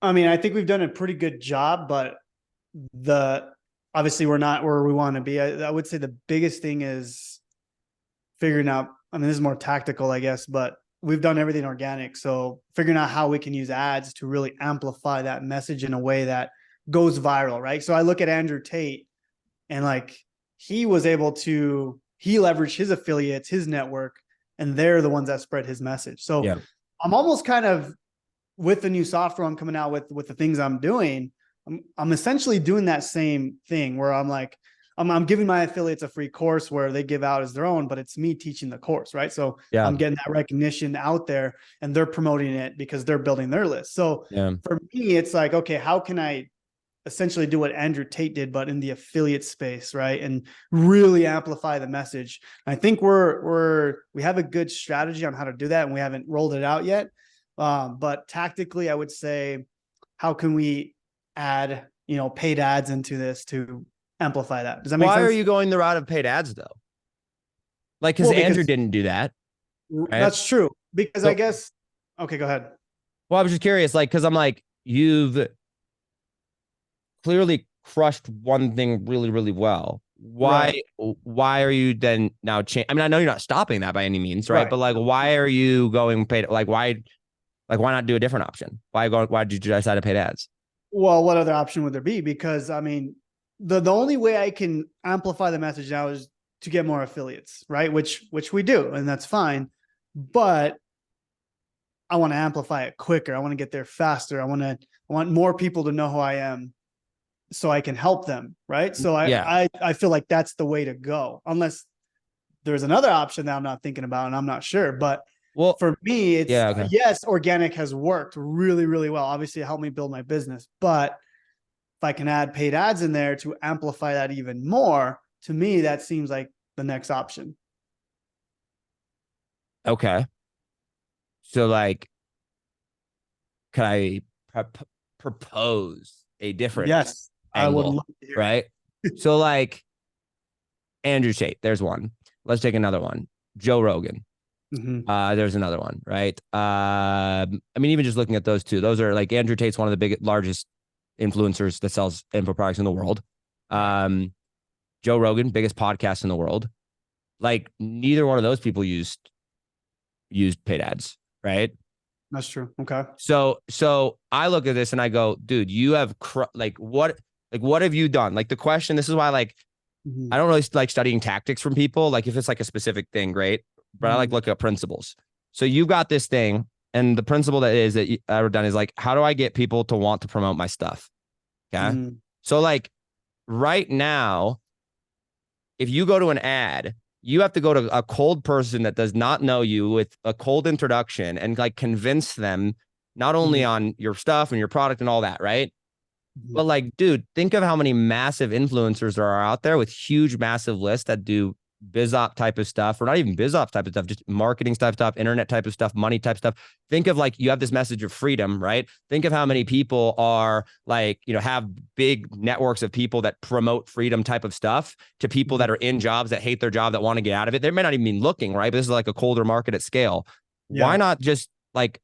I mean, I think we've done a pretty good job, but the obviously we're not where we want to be. I would say the biggest thing is figuring out, I mean, this is more tactical, I guess, but we've done everything organic. So figuring out how we can use ads to really amplify that message in a way that goes viral, right? So I look at Andrew Tate and like he was able to, he leveraged his affiliates, his network, and they're the ones that spread his message. So Yeah. I'm almost kind of with the new software I'm coming out with the things I'm doing, I'm essentially doing that same thing where I'm like, I'm giving my affiliates a free course where they give out as their own, but it's me teaching the course, right? So Yeah. I'm getting that recognition out there and they're promoting it because they're building their list. So Yeah. for me, it's like, okay, how can I essentially do what Andrew Tate did, but in the affiliate space, right? And really amplify the message. And I think we have a good strategy on how to do that, and we haven't rolled it out yet. But tactically, I would say, how can we add, paid ads into this to amplify that? Does that make Why are sense? you going the route of paid ads though? Like, because Well, Andrew because didn't do that, right? that's true. Because I So, guess, okay, go ahead. well, I was just curious, like, because I'm like, you've clearly crushed one thing really, really well. Right, Why are you then now I mean, I know you're not stopping that by any means, right? right. But like, why are you going paid? Why not do a different option? Why did you decide to paid ads? Well, what other option would there be? Because I mean, the only way I can amplify the message now is to get more affiliates, right? Which we do, and that's fine. But I want to amplify it quicker. I want to get there faster. I want more people to know who I am so I can help them, right? So Yeah. I feel like that's the way to go. Unless there's another option that I'm not thinking about and I'm not sure, but Well, for me, it's yeah, okay. yes, organic has worked really, really well. Obviously, it helped me build my business, but if I can add paid ads in there to amplify that even more, to me, that seems like the next option. Okay. So like, could I propose a different Yes, I would angle, love to hear right? So like Andrew Tate, there's one. Let's take another one. Joe Rogan. it. Mm-hmm. There's another one, right? I mean, even just looking at those two, those are like Andrew Tate's one of the largest influencers that sells info products in the world. Um, Joe Rogan, biggest podcast in the world. Like neither one of those people used paid ads, right? That's true. Okay. So I look at this and I go, dude, you have what have you done? Like the question, this is why like Mm-hmm. I don't really like studying tactics from people. Like if it's like a specific thing, great. But I like Mm-hmm. looking at principles. So you've got this thing, and the principle that I've done is like, how do I get people to want to promote my stuff? Okay. Mm-hmm. So like right now, if you go to an ad, you have to go to a cold person that does not know you with a cold introduction and like convince them not only on your stuff and your product and all that, right? Mm-hmm. But like, dude, think of how many massive influencers there are out there with huge, massive lists that do biz op type of stuff, or not even biz op type of stuff, just marketing type stuff, internet type of stuff, money type stuff. Think of like, you have this message of freedom, right? Think of how many people are like, have big networks of people that promote freedom type of stuff to people that are in jobs that hate their job, that want to get out of it. They may not even be looking, right? But this is like a colder market at scale. Why Yeah. not just like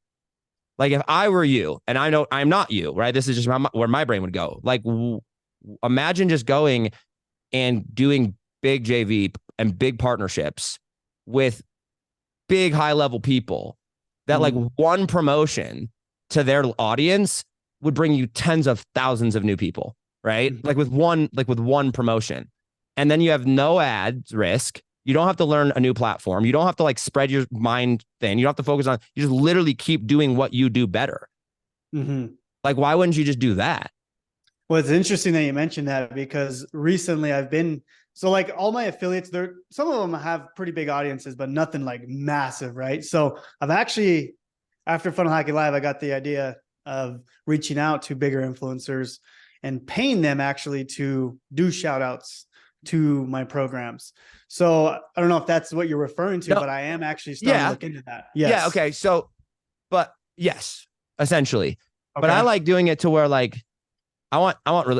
if I were you, and I know I'm not you, right? This is just where my brain would go. Like, imagine just going and doing big JV and big partnerships with big high level people that like one promotion to their audience would bring you tens of thousands of new people, right? Like with one promotion. And then you have no ads risk. You don't have to learn a new platform. You don't have to like spread your mind thin. You don't have to focus on, you just literally keep doing what you do better. Mm-hmm. Like, why wouldn't you just do that? Well, it's interesting that you mentioned that because recently so like all my affiliates, some of them have pretty big audiences, but nothing like massive, right? So I've actually, after Funnel Hacking Live, I got the idea of reaching out to bigger influencers and paying them actually to do shout outs to my programs. So I don't know if that's what you're referring to, No, but I am actually starting to yeah, look into that. yeah, Yes. okay. So, but yes, essentially. But I Okay. like doing it to where like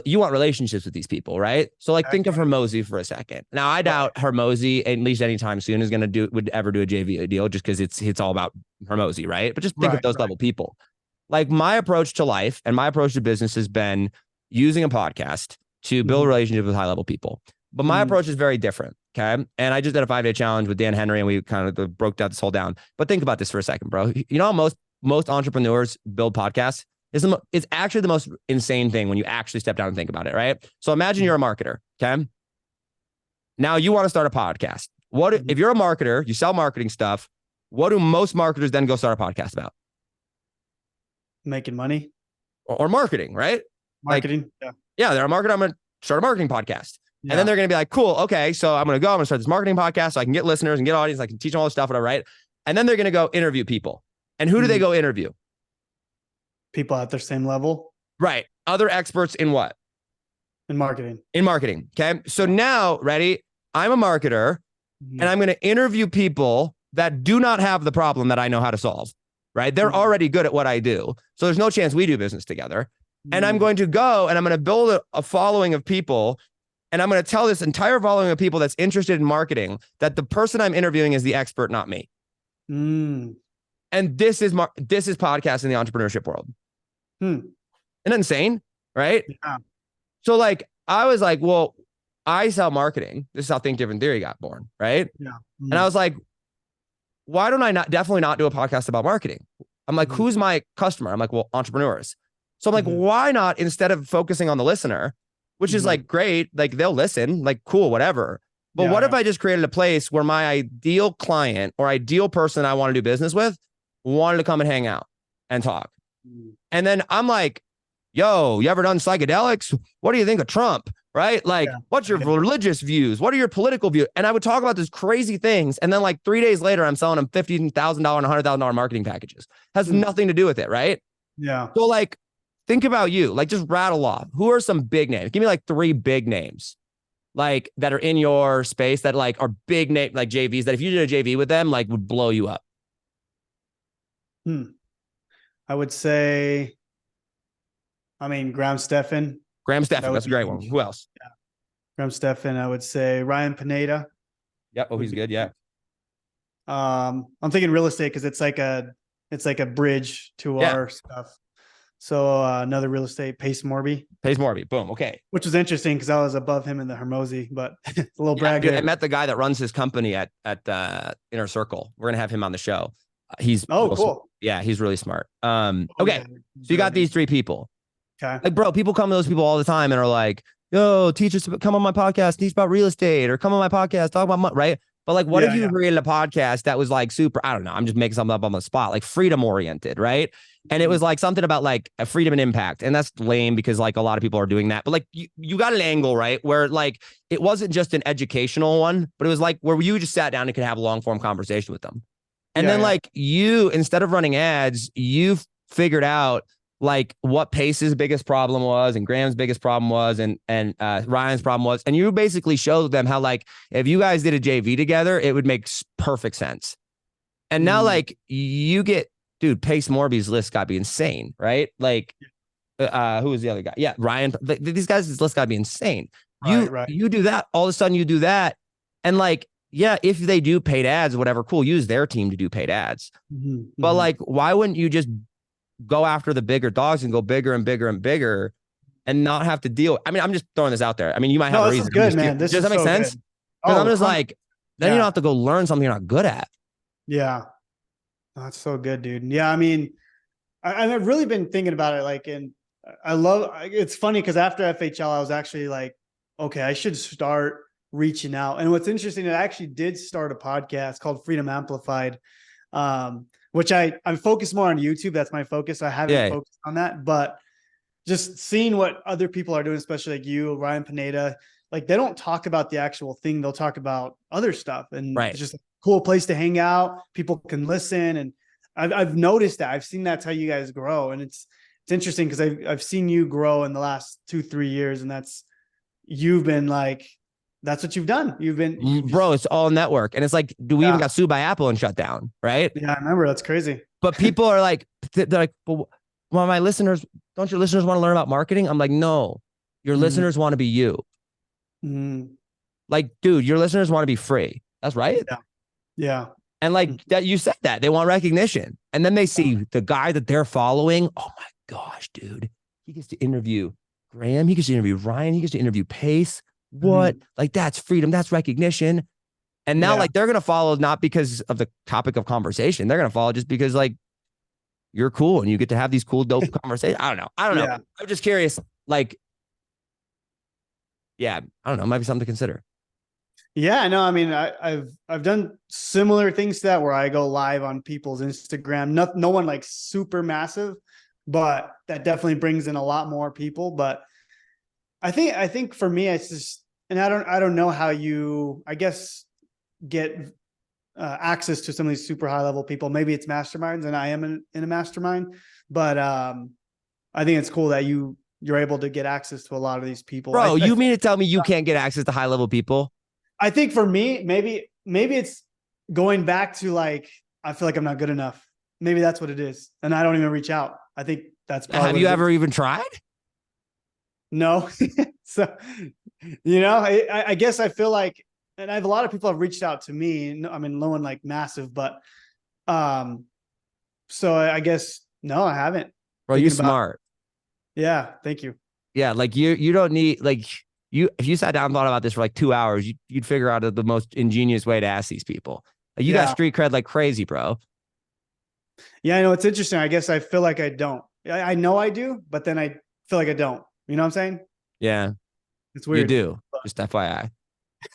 you want relationships with these people, right? So like think of Okay. Hermosi for a second. Now I Right. doubt Hermosi, at least anytime soon, would ever do a JV deal just because it's all about Hermosi, right? But just think of Right. those Right. level people. Like my approach to life and my approach to business has been using a podcast to build Mhm. relationships with high level people. But my Mhm. approach is very different. Okay. And I just did a 5-day challenge with Dan Henry and we kind of broke down this whole down. But think about this for a second, bro. You know how most entrepreneurs build podcasts? It's actually the most insane thing when you actually step down and think about it, right? So imagine you're a marketer, okay? Now you want to start a podcast. What Mhm. if you're a marketer, you sell marketing stuff, what do most marketers then go start a podcast about? Making money, Or marketing, right? Like, marketing. Yeah. yeah, they're a marketer, I'm going to start a marketing podcast. And then Yeah. they're going to be like, cool, okay, so I'm going to start this marketing podcast so I can get listeners and get audience, I can teach them all this stuff, whatever, right? And then they're going to go interview people. And who do they Mhm. go interview? People at their same level Right. Other experts in what? in marketing. In marketing. Okay. So now, ready? I'm a marketer and Mhm. I'm going to interview people that do not have the problem that I know how to solve. Right. They're Mhm. already good at what I do. So there's no chance we do business together. And I'm Mhm. going to go and I'm going to build a following of people. And I'm going to tell this entire following of people that's interested in marketing that the person I'm interviewing is the expert, not me. Mm. And this is podcast in the entrepreneurship world. Hmm. Isn't that insane? Right. Yeah. So like I was like, well, I sell marketing. This is how Think Different Theory got born, right? Yeah. And I Mhm. was like, why don't I definitely not do a podcast about marketing? I'm like, Mhm. who's my customer? I'm like, well, entrepreneurs. So I'm like, Mhm. why not instead of focusing on the listener, which is Mhm. like great, like they'll listen, like cool, whatever. But Yeah. what if Yeah. I just created a place where my ideal client or ideal person I want to do business with wanted to come and hang out and talk? Mhm. And then I'm like, yo, you ever done psychedelics? What do you think of Trump? Right? Like, Yeah. what's your Yeah. religious views? What are your political views? And I would talk about these crazy things. And then, like, 3 days later, I'm selling them $15,000 and $100,000 marketing packages. Has Mhm. nothing to do with it. Right. Yeah. So, like, think about you. Like, just rattle off. Who are some big names? Give me like 3 big names, like, that are in your space that, like, are big name, like JVs that if you did a JV with them, like, would blow you up. Hmm. I would say, I mean, Graham Stephan. Graham That Stephan. would That's a be great one. huge. Who else? Yeah. Graham Stephan. I would say Ryan Pineda Yep. Oh, would he's be. good. Yeah. I'm thinking real estate because it's like a bridge to Yeah. our stuff. So another real estate, Pace Morby, Pace Morby. Boom. Okay. which was interesting because I was above him in the Hermosi, but a little Yeah, brag dude, I there. met the guy that runs his company at Inner Circle. We're gonna have him on the show. He's Oh, real cool. yeah, he's really smart. Oh, Okay, yeah. so you got these 3 people. Okay. Like, bro, people come to those people all the time and are like, "Yo, teach us, come on my podcast, teach about real estate, or come on my podcast, talk about money," right? But like, what if Yeah. you Yeah. created a podcast that was like super? I don't know. I'm just making something up on the spot, like freedom oriented, right? And it was like something about like a freedom and impact, and that's lame because like a lot of people are doing that. But like, you got an angle, right, where like it wasn't just an educational one, but it was like where you just sat down and could have a long form conversation with them. And Yeah. then Yeah. like you, instead of running ads, you figured out like what Pace's biggest problem was and Graham's biggest problem was and Ryan's problem was. And you basically showed them how like if you guys did a JV together, it would make perfect sense. And now like you get, dude, Pace Morby's list got to be insane, right? Like who was the other guy? Yeah, Ryan. These guys' list got to be insane. Right. Right. You do that, all of a sudden you do that. And like, yeah, if they do paid ads, whatever, cool, use their team to do paid ads. But like, why wouldn't you just go after the bigger dogs and go bigger and bigger and bigger and not have to deal? I mean, I'm just throwing this out there. I mean, you might have No, a this reason. is good, man. Does This that is make so sense? good. Because I'm Oh, just like, then you don't have to go learn something you're not good at. Yeah. That's so good, dude. Yeah. I mean, I've really been thinking about it. Like, and it's funny because after FHL, I was actually like, okay, I should start reaching out. And what's interesting, I actually did start a podcast called Freedom Amplified, which I'm focused more on YouTube. That's my focus. I haven't Yeah. focused on that, but just seeing what other people are doing, especially like you, Ryan Pineda, like they don't talk about the actual thing. They'll talk about other stuff. And Right. it's just a cool place to hang out. People can listen. And I've noticed that. I've seen that's how you guys grow. And it's interesting because I've seen you grow in the last 2-3 years. And you've been like, that's what you've done. Bro, it's all network. And it's like, do we even Yeah. got sued by Apple and shut down? Right. Yeah, I remember. That's crazy. But people are like, they're like, well, my listeners, don't your listeners want to learn about marketing? I'm like, no, your listeners want to be you. Like, dude, your listeners want to be free. That's right. Yeah. Yeah. And like that, you said that they want recognition. And then they see the guy that they're following. Oh my gosh, dude. He gets to interview Graham. He gets to interview Ryan. He gets to interview Pace. What? Like, that's freedom. That's recognition. And now, like, they're going to follow not because of the topic of conversation. They're going to follow just because, like, you're cool and you get to have these cool, dope conversations. I don't know. Yeah. I'm just curious. Like, yeah, I don't know. It might be something to consider. Yeah, no, I mean, I've done similar things to that where I go live on people's Instagram. No one like super massive, but that definitely brings in a lot more people. But I think for me, it's just, and I don't know how you, I guess, get access to some of these super high level people. Maybe it's masterminds, and I am in a mastermind, but I think it's cool that you're able to get access to a lot of these people. Bro, you mean to tell me you can't get access to high level people? I think for me, maybe it's going back to like, I feel like I'm not good enough. Maybe that's what it is. And I don't even reach out. I think that's probably. Have you ever even tried? No. So, I guess I feel like, and I have a lot of people have reached out to me. I mean, no one like massive, but, so I guess, no, I haven't. Bro, you're smart. Yeah. Thank you. Yeah. Like you don't need, like, if you sat down and thought about this for like 2 hours, you'd figure out the most ingenious way to ask these people. Like, you got street cred like crazy, bro. Yeah, I know. It's interesting. I guess I feel like I don't. I know I do, but then I feel like I don't. You know what I'm saying? Yeah. It's weird. You do. Just FYI.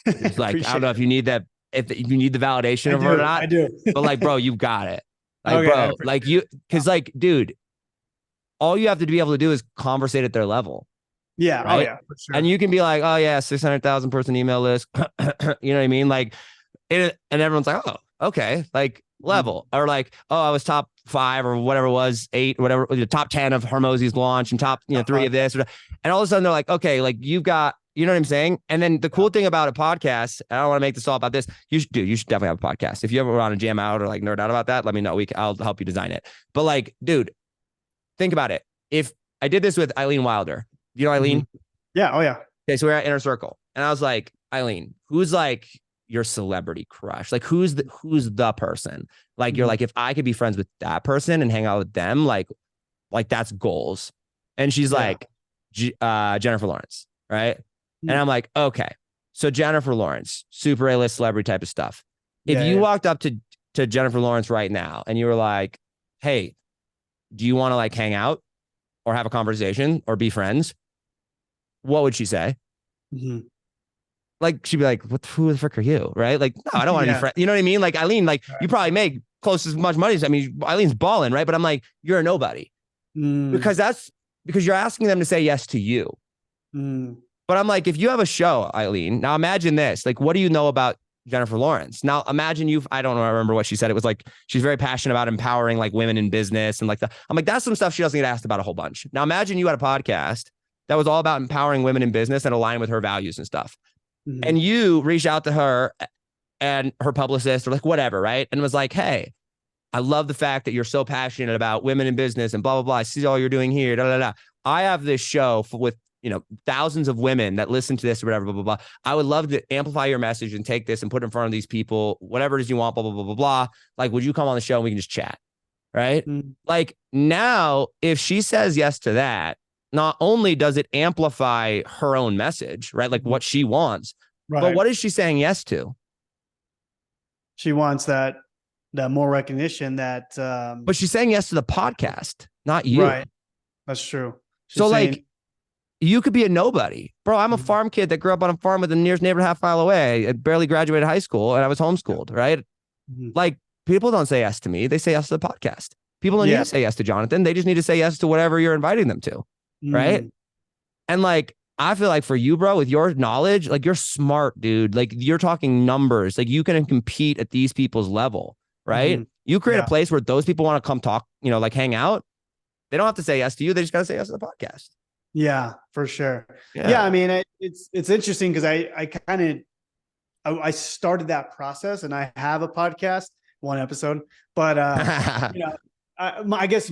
It's like, I don't know if you need that, if you need the validation of it or not. I do. But like, bro, you've got it. Like, Okay, bro, like because like, dude, all you have to be able to do is conversate at their level. Yeah. Right? Oh yeah. For sure. And you can be like, oh yeah, 600,000 person email list. You know what I mean? Like, and everyone's like, oh, okay, like level, or like, oh, I was top 5 or whatever it was, 8, whatever, the top 10 of Hormozy's launch and top 3 of this, and all of a sudden they're like, okay, like you've got, you know what I'm saying? And then the cool thing about a podcast, I don't want to make this all about this. You should definitely have a podcast. If you ever want to jam out or like nerd out about that, let me know. I'll help you design it. But like, dude, think about it. If I did this with Eileen Wilder, you know Eileen? Yeah. Oh yeah. Okay, so we're at Inner Circle, and I was like, Eileen, who's like your celebrity crush? Like, who's the person? Like, you're like, if I could be friends with that person and hang out with them, like that's goals. And she's like, Jennifer Lawrence, right? And I'm like, okay, so Jennifer Lawrence, super A-list celebrity type of stuff. If you walked up to Jennifer Lawrence right now and you were like, hey, do you want to like hang out or have a conversation or be friends? What would she say? Like, she'd be like, who the frick are you? Right? Like, no, I don't want to be friends. You know what I mean? Like, Eileen, like, you probably make close as much money as, I mean, Eileen's balling, right? But I'm like, you're a nobody. Because you're asking them to say yes to you. But I'm like, if you have a show, Eileen, now imagine this. Like, what do you know about Jennifer Lawrence? Now imagine I don't remember what she said. It was like, she's very passionate about empowering like women in business and like that. I'm like, that's some stuff she doesn't get asked about a whole bunch. Now imagine you had a podcast that was all about empowering women in business and aligning with her values and stuff. And you reached out to her and her publicist or like whatever, right? And was like, hey, I love the fact that you're so passionate about women in business and blah, blah, blah. I see all you're doing here. Da, da, da. I have this show with, thousands of women that listen to this or whatever, blah, blah, blah. I would love to amplify your message and take this and put it in front of these people, whatever it is you want, blah, blah, blah, blah, blah. Like, would you come on the show and we can just chat? Right? Like, now, if she says yes to that, not only does it amplify her own message, right? Like what she wants, but what is she saying yes to? She wants that more recognition but she's saying yes to the podcast, not you. Right. That's true. So like, you could be a nobody. Bro, I'm a farm kid that grew up on a farm with the nearest neighbor half mile away. I barely graduated high school and I was homeschooled, right? Like, people don't say yes to me. They say yes to the podcast. People don't need to say yes to Jonathan. They just need to say yes to whatever you're inviting them to. right? Mm. And like, I feel like for you, bro, with your knowledge, like you're smart, dude. Like you're talking numbers. Like you can compete at these people's level, right? Mhm. You create a Yeah. place where those people want to come talk, like hang out. They don't have to say yes to you. They just got to say yes to the podcast. Yeah, for sure. Yeah, Yeah. I mean, it's interesting because I kind of I started that process and I have a podcast, one episode, but you know, I guess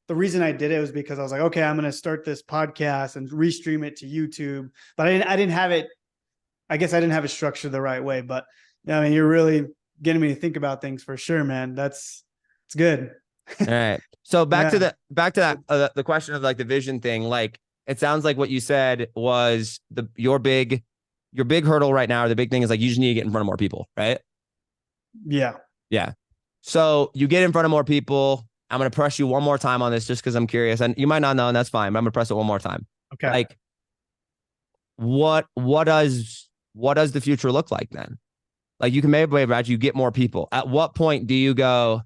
the reason I did it was because I was like, okay, I'm going to start this podcast and restream it to YouTube, but I didn't have it. I guess I didn't have it structured the right way, but I mean, you're really getting me to think about things for sure, man. It's good. All right. So Yeah. back to that the question of like the vision thing. Like it sounds like what you said was your big hurdle right now, or the big thing is like you just need to get in front of more people, right? Yeah. Yeah. So you get in front of more people. I'm gonna press you one more time on this just because I'm curious, and you might not know, and that's fine. But I'm gonna press it one more time. Okay. Like, what does the future look like then? Like you can maybe about you get more people. At what point do you go,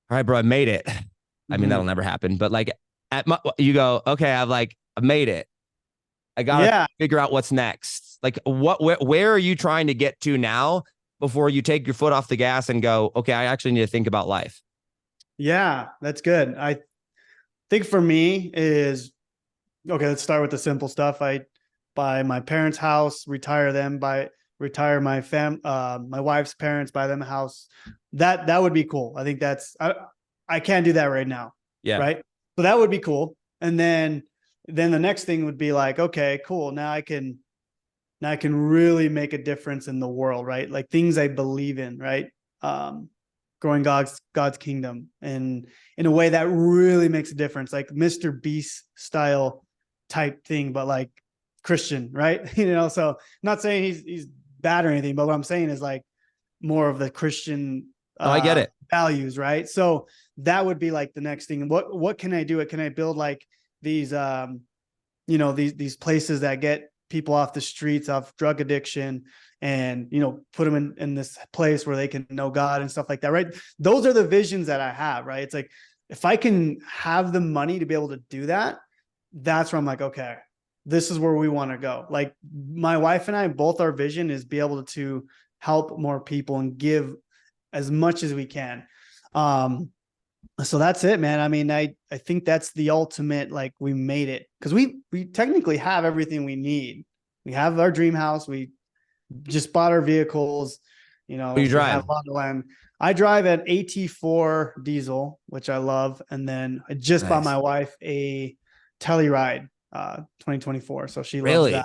all right, bro, I made it? I mean, that'll Mhm. never happen, but like you go, okay, I've made it. I gotta Yeah. figure out what's next. Like where are you trying to get to now before you take your foot off the gas and go, okay, I actually need to think about life. Yeah, that's good. I think for me is okay. Let's start with the simple stuff. I buy my parents' house, retire my wife's parents, buy them a house. That would be cool. I think I can't do that right now, Yeah. right? So that would be cool. And then the next thing would be like, okay, cool. Now I can really make a difference in the world, right? Like things I believe in, right? Um, Growing God's kingdom and in a way that really makes a difference, like Mr. Beast style type thing, but like Christian, right? So I'm not saying he's bad or anything, but what I'm saying is like more of the Christian Oh, I get it. values, right? So that would be like the next thing. What can I do? Can I build like these these places that get people off the streets, off drug addiction, and put them in this place where they can know God and stuff like that, right? Those are the visions that I have, right? It's like if I can have the money to be able to do that, that's where I'm like, okay, this is where we want to go. Like my wife and I, both our vision is be able to help more people and give as much as we can. So that's it, man. I mean, I think that's the ultimate, like we made it because we technically have everything we need. We have our dream house. We just bought our vehicles. What you We have drive? a lot of land. I drive an AT4 diesel, which I love, and then I just bought Nice. my wife a Telluride 2024, so she loves that. Really? Is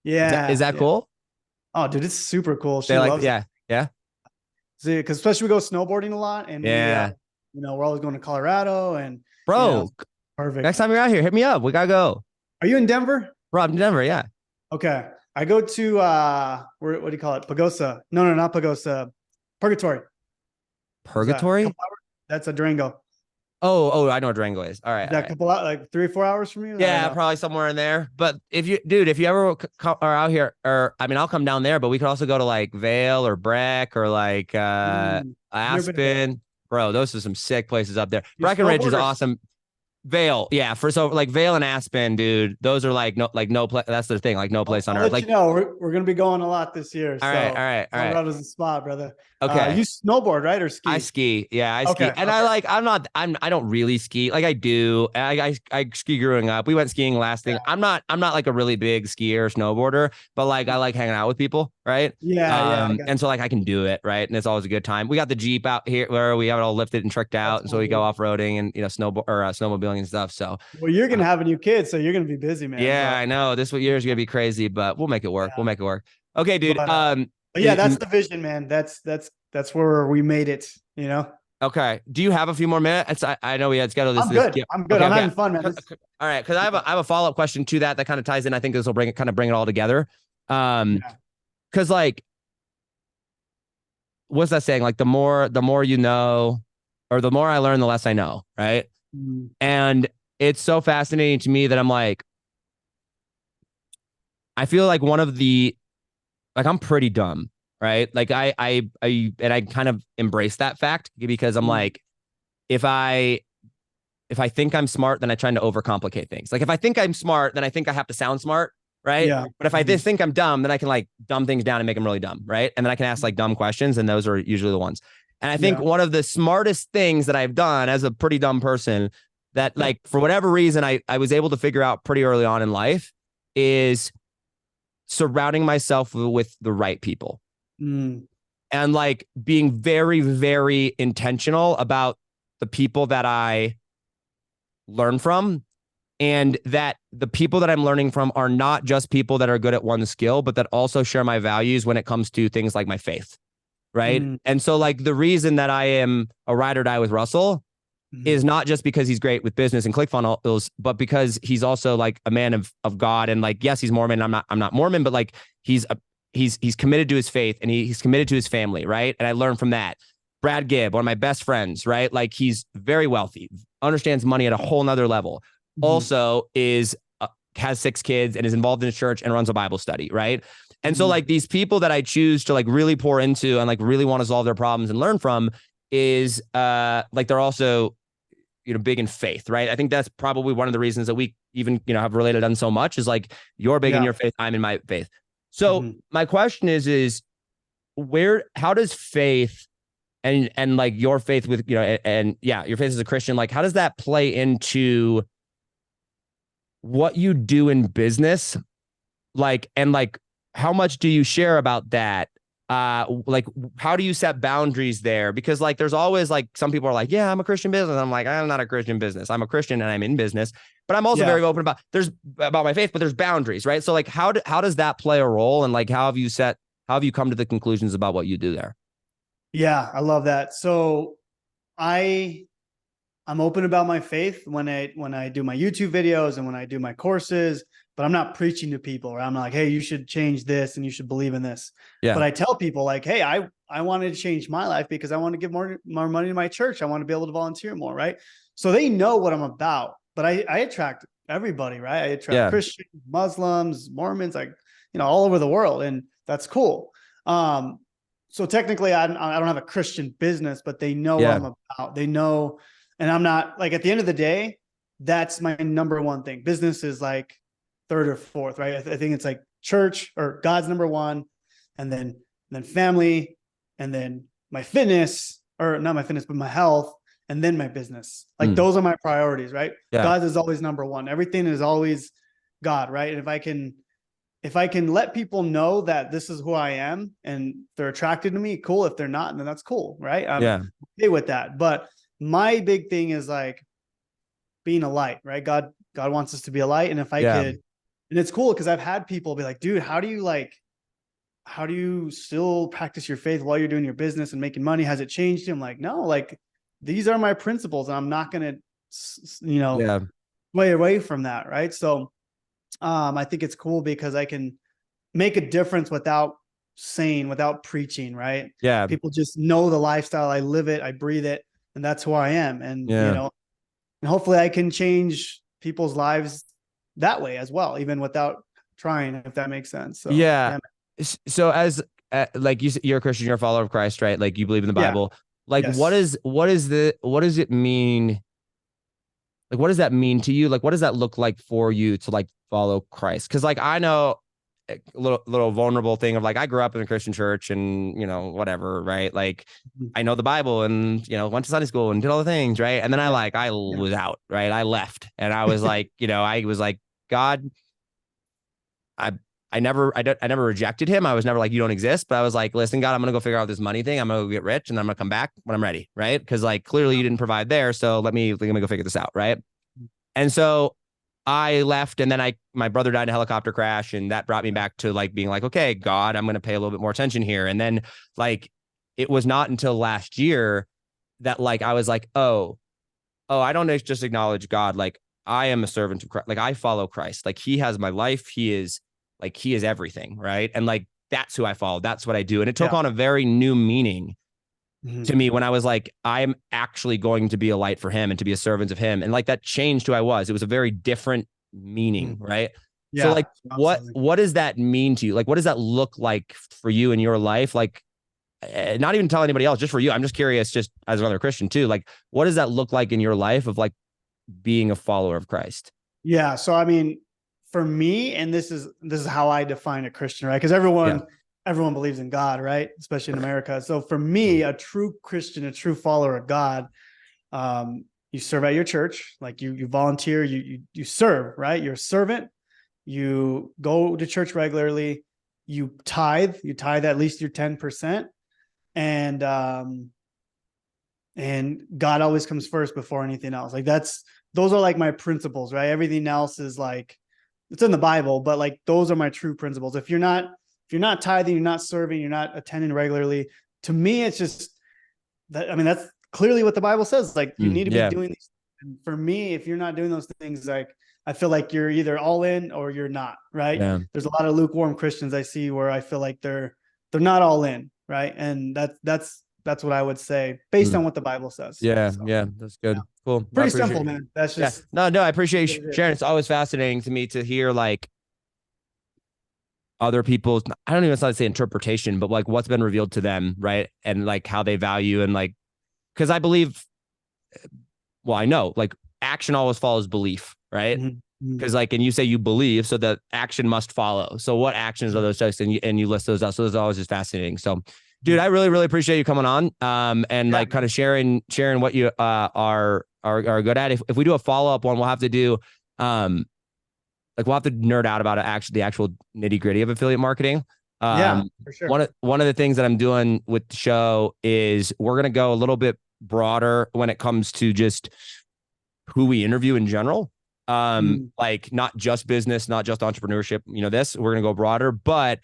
Yeah, that yeah. cool? Oh, dude, it's super cool. They She like, loves it. yeah, yeah, See, because especially we go snowboarding a lot, and yeah. we're always going to Colorado, and you know, Bro, next perfect. time you're out here, hit me up. We gotta go. Are you in Denver? Bro, I'm in Denver, yeah. Okay. I go to what do you call it? Pagosa. No, no, not Pagosa. Purgatory. Is that a Purgatory? couple hours? That's a Durango. Oh, I know what Durango is. All right, Is all that a right. couple out like 3 or 4 hours from you? I don't Yeah, know. probably somewhere in there. But if you ever are out here, or I mean, I'll come down there. But we could also go to like Vale or Breck or like I've never been to Vail. Aspen. Bro, those are some sick places up there. You Breckenridge is snowboard or awesome. Vale, yeah, so like Vale and Aspen, dude. Those are like no place. That's the thing, like no place on I'll earth. let you Like, know. We're gonna be going a lot this year. all right, So all right, all right. Colorado's the spot, brother. Okay. You snowboard, right? Or I ski? ski. Yeah, I ski. Okay, And okay. I don't really ski. Like I do. I ski growing up. We went skiing last thing. I'm not like a really big skier or snowboarder, but like I like hanging out with people, right? Yeah, I got And so like I can do it, right? And it's always a good time. We got the Jeep out here where we have it all lifted and tricked out. that's And so we go cool. off-roading and snowmobiling and stuff. So Well, you're uh, gonna have a new kid, so you're gonna be busy, man. yeah, I know this year is gonna be crazy, but we'll make it work. We'll Yeah, make it work. Okay, dude. but yeah, that's the vision, man. That's where we made it. Okay. Do you have a few more minutes? I know we had scheduled this. I'm good. Yeah. I'm good. Okay. I'm Okay. having fun, man. All right. Because I have a follow up question to that kind of ties in. I think this will bring it all together. Yeah. Because like, what's that saying? Like the more you know, or the more I learn, the less I know. Right. Mm. And it's so fascinating to me that I'm like, I feel like I'm pretty dumb. Right. Like and I kind of embrace that fact because I'm Mm. like, if I if I think I'm smart, then I try to overcomplicate things. Like if I think I'm smart, then I think I have to sound smart, right? Yeah. But if I just think I'm dumb, then I can like dumb things down and make them really dumb, right? And then I can ask like dumb questions, and those are usually the ones. And I think Yeah. one of the smartest things that I've done as a pretty dumb person that like for whatever reason I was able to figure out pretty early on in life is surrounding myself with the right people. Mm. And like being very, very intentional about the people that I learn from, and that the people that I'm learning from are not just people that are good at one skill, but that also share my values when it comes to things like my faith. Right. Mm. And so like the reason that I am a ride or die with Russell is not just because he's great with business and ClickFunnels, but because he's also like a man of God. And like, yes, he's Mormon. I'm not Mormon, but like he's committed to his faith, and he's committed to his family. Right. And I learned from that. Brad Gibb, one of my best friends, right? Like he's very wealthy, understands money at a whole nother level. Also has 6 kids and is involved in a church and runs a Bible study. Right. And so like these people that I choose to like really pour into and like really want to solve their problems and learn from is like they're also, you know, big in faith, right? I think that's probably one of the reasons that we even, you know, have related on so much is like you're big in your faith, I'm in my faith. So my question is how does faith and like your faith with, you know, and yeah, your faith as a Christian, like how does that play into what you do in business? Like, and like, how much do you share about that? Like, how do you set boundaries there? Because like, there's always like, some people are like, yeah, I'm a Christian business. I'm like, I'm not a Christian business. I'm a Christian and I'm in business, but I'm also very open about my faith, but there's boundaries, right? So like, how does that play a role? And like, how have you come to the conclusions about what you do there? Yeah, I love that. So I'm open about my faith when I do my YouTube videos and when I do my courses, but I'm not preaching to people, or I'm not like, hey, you should change this and you should believe in this. Yeah. But I tell people like, hey, I wanted to change my life because I want to give more money to my church. I want to be able to volunteer more, right? So they know what I'm about, but I attract everybody, right? I attract Christians, Muslims, Mormons, like, you know, all over the world. And that's cool. So technically I don't have a Christian business, but they know what I'm about. They know, and I'm not like, at the end of the day, that's my number one thing. Business is like third or fourth, right? I think it's like church or God's number one, and then family, and then my fitness, or not my fitness, but my health, and then my business. Like those are my priorities, right? God is always number one. Everything is always God, right? And if I can let people know that this is who I am and they're attracted to me, cool. If they're not, then that's cool, right? I'm okay with that. But my big thing is like being a light, right? God wants us to be a light. And if I could, and it's cool because I've had people be like, dude, how do you still practice your faith while you're doing your business and making money? Has it changed? I'm like, no, like these are my principles and I'm not going to, you know, way away from that. Right. So I think it's cool because I can make a difference without preaching, right? Yeah. People just know the lifestyle. I live it, I breathe it, and that's who I am. And, you know, and hopefully I can change people's lives that way as well, even without trying, if that makes sense. So, So as like you're a Christian, you're a follower of Christ, right? Like you believe in the Bible. Like what does it mean? Like, what does that mean to you? Like, what does that look like for you to like follow Christ? Because like I know a little vulnerable thing of like I grew up in a Christian church and, you know, whatever, right? Like I know the Bible and, you know, went to Sunday school and did all the things, right? And then I was out, right? I left and I was like, you know, I was like, God, I never rejected him. I was never like, you don't exist. But I was like, listen, God, I'm going to go figure out this money thing. I'm going to go get rich and I'm going to come back when I'm ready. Right. Because like, clearly you didn't provide there. So let me go figure this out. Right. And so I left, and then my brother died in a helicopter crash, and that brought me back to like being like, okay, God, I'm going to pay a little bit more attention here. And then like, it was not until last year that like, I was like, oh, I don't just acknowledge God. Like I am a servant of Christ. Like I follow Christ. Like he has my life. He is everything. Right. And like, that's who I follow. That's what I do. And it took on a very new meaning to me when I was like, I'm actually going to be a light for him and to be a servant of him. And like, that changed who I was. It was a very different meaning. Right. Yeah, so like, what does that mean to you? Like, what does that look like for you in your life? Like, not even tell anybody else, just for you. I'm just curious, just as another Christian too. Like, what does that look like in your life of like being a follower of Christ? Yeah. So, I mean, for me, and this is how I define a Christian, right? Because everyone believes in God, right? Especially in America. So for me, a true Christian, a true follower of God, you serve at your church, like you volunteer, you serve, right? You're a servant. You go to church regularly. You tithe at least your 10%, and God always comes first before anything else. Like those are like my principles, right? Everything else is like, it's in the Bible, but like those are my true principles. If you're not tithing, you're not serving, you're not attending regularly, to me, it's just that, I mean, that's clearly what the Bible says. Like you need to be doing these. And for me, if you're not doing those things, like I feel like you're either all in or you're not, right? Yeah. There's a lot of lukewarm Christians I see where I feel like they're not all in, right? And that's what I would say based on what the Bible says. Yeah, So, yeah, that's good. Cool. pretty simple, man. That's just no, I appreciate you sharing. It's always fascinating to me to hear like other people's, I don't even want to say interpretation, but like what's been revealed to them, right? And like how they value, and like, because I believe, well, I know like action always follows belief, right? Because like, and you say you believe, so that action must follow. So what actions are those types? And you list those out. So those are always just fascinating. So dude, I really, really appreciate you coming on, and like kind of sharing what you are good at. If we do a follow-up one, we'll have to do like we'll have to nerd out about the actual nitty-gritty of affiliate marketing. Yeah, for sure. One of the things that I'm doing with the show is we're gonna go a little bit broader when it comes to just who we interview in general. Like not just business, not just entrepreneurship, we're gonna go broader, but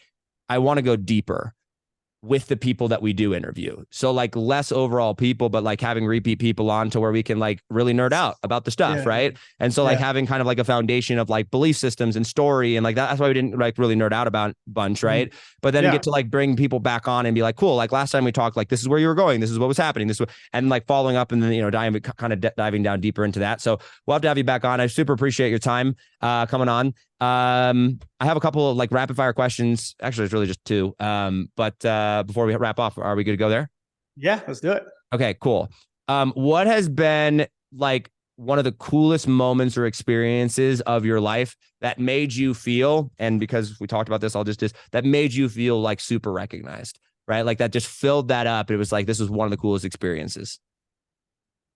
I want to go deeper with the people that we do interview. So like less overall people, but like having repeat people on to where we can like really nerd out about the stuff. Right. And so like having kind of like a foundation of like belief systems and story. And like that's why we didn't like really nerd out about a bunch. Right. But then get to like bring people back on and be like, cool. Like last time we talked, like, this is where you were going. This is what was happening. And like following up and then, diving down deeper into that. So we'll have to have you back on. I super appreciate your time coming on. I have a couple of like rapid fire questions. Actually, it's really just two. But before we wrap off, are we good to go there? Yeah, let's do it. Okay, cool. What has been like one of the coolest moments or experiences of your life that made you feel, and because we talked about this, that made you feel like super recognized, right? Like that just filled that up. It was like, this was one of the coolest experiences.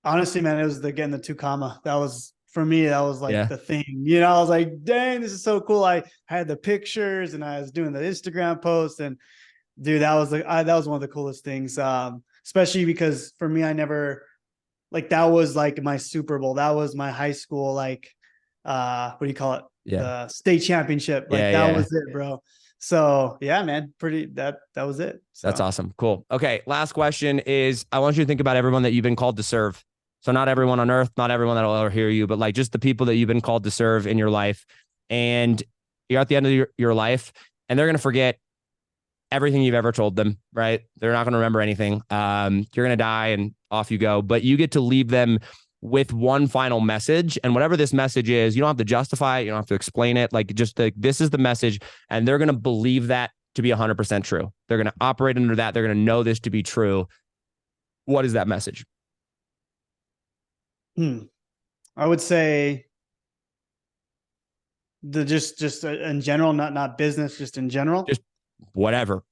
Honestly, man, it was the 2 that was, for me, that was like the thing, I was like, dang, this is so cool. I had the pictures and I was doing the Instagram post, and dude, that was one of the coolest things. Especially because for me, I never, like, that was like my Super Bowl. That was my high school, like, what do you call it? The state championship. Like that was it, bro. So yeah, man, that was it. So. That's awesome. Cool. Okay. Last question is, I want you to think about everyone that you've been called to serve. So not everyone on earth, not everyone that'll ever hear you, but like just the people that you've been called to serve in your life. And you're at the end of your life and they're going to forget everything you've ever told them, right? They're not going to remember anything. You're going to die and off you go, but you get to leave them with one final message. And whatever this message is, you don't have to justify it. You don't have to explain it. Like just this is the message. And they're going to believe that to be 100% true. They're going to operate under that. They're going to know this to be true. What is that message? I would say just in general, not business, just in general. Just whatever.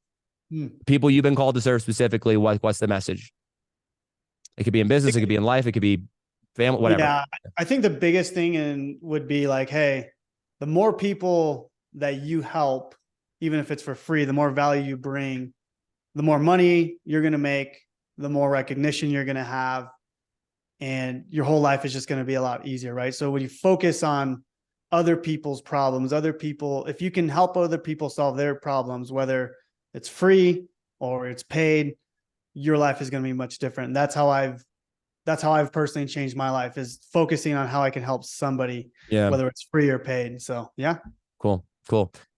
People you've been called to serve specifically, what's the message? It could be in business, it could be in life, it could be family, whatever. Yeah, I think the biggest thing would be like, hey, the more people that you help, even if it's for free, the more value you bring, the more money you're going to make, the more recognition you're going to have. And your whole life is just going to be a lot easier, right? So when you focus on other people's problems, if you can help other people solve their problems, whether it's free or it's paid, your life is going to be much different. And that's how I've personally changed my life, is focusing on how I can help somebody, whether it's free or paid. So yeah. Cool.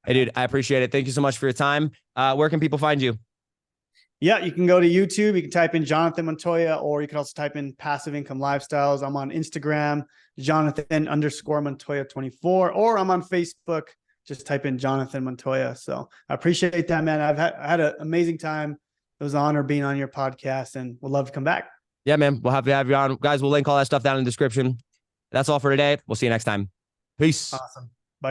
Hey dude, I appreciate it. Thank you so much for your time. Where can people find you? Yeah, you can go to YouTube. You can type in Jonathan Montoya, or you can also type in Passive Income Lifestyles. I'm on Instagram, Jonathan_Montoya24, or I'm on Facebook. Just type in Jonathan Montoya. So I appreciate that, man. I had an amazing time. It was an honor being on your podcast, and would love to come back. Yeah, man. We'll have to have you on. Guys, we'll link all that stuff down in the description. That's all for today. We'll see you next time. Peace. Awesome.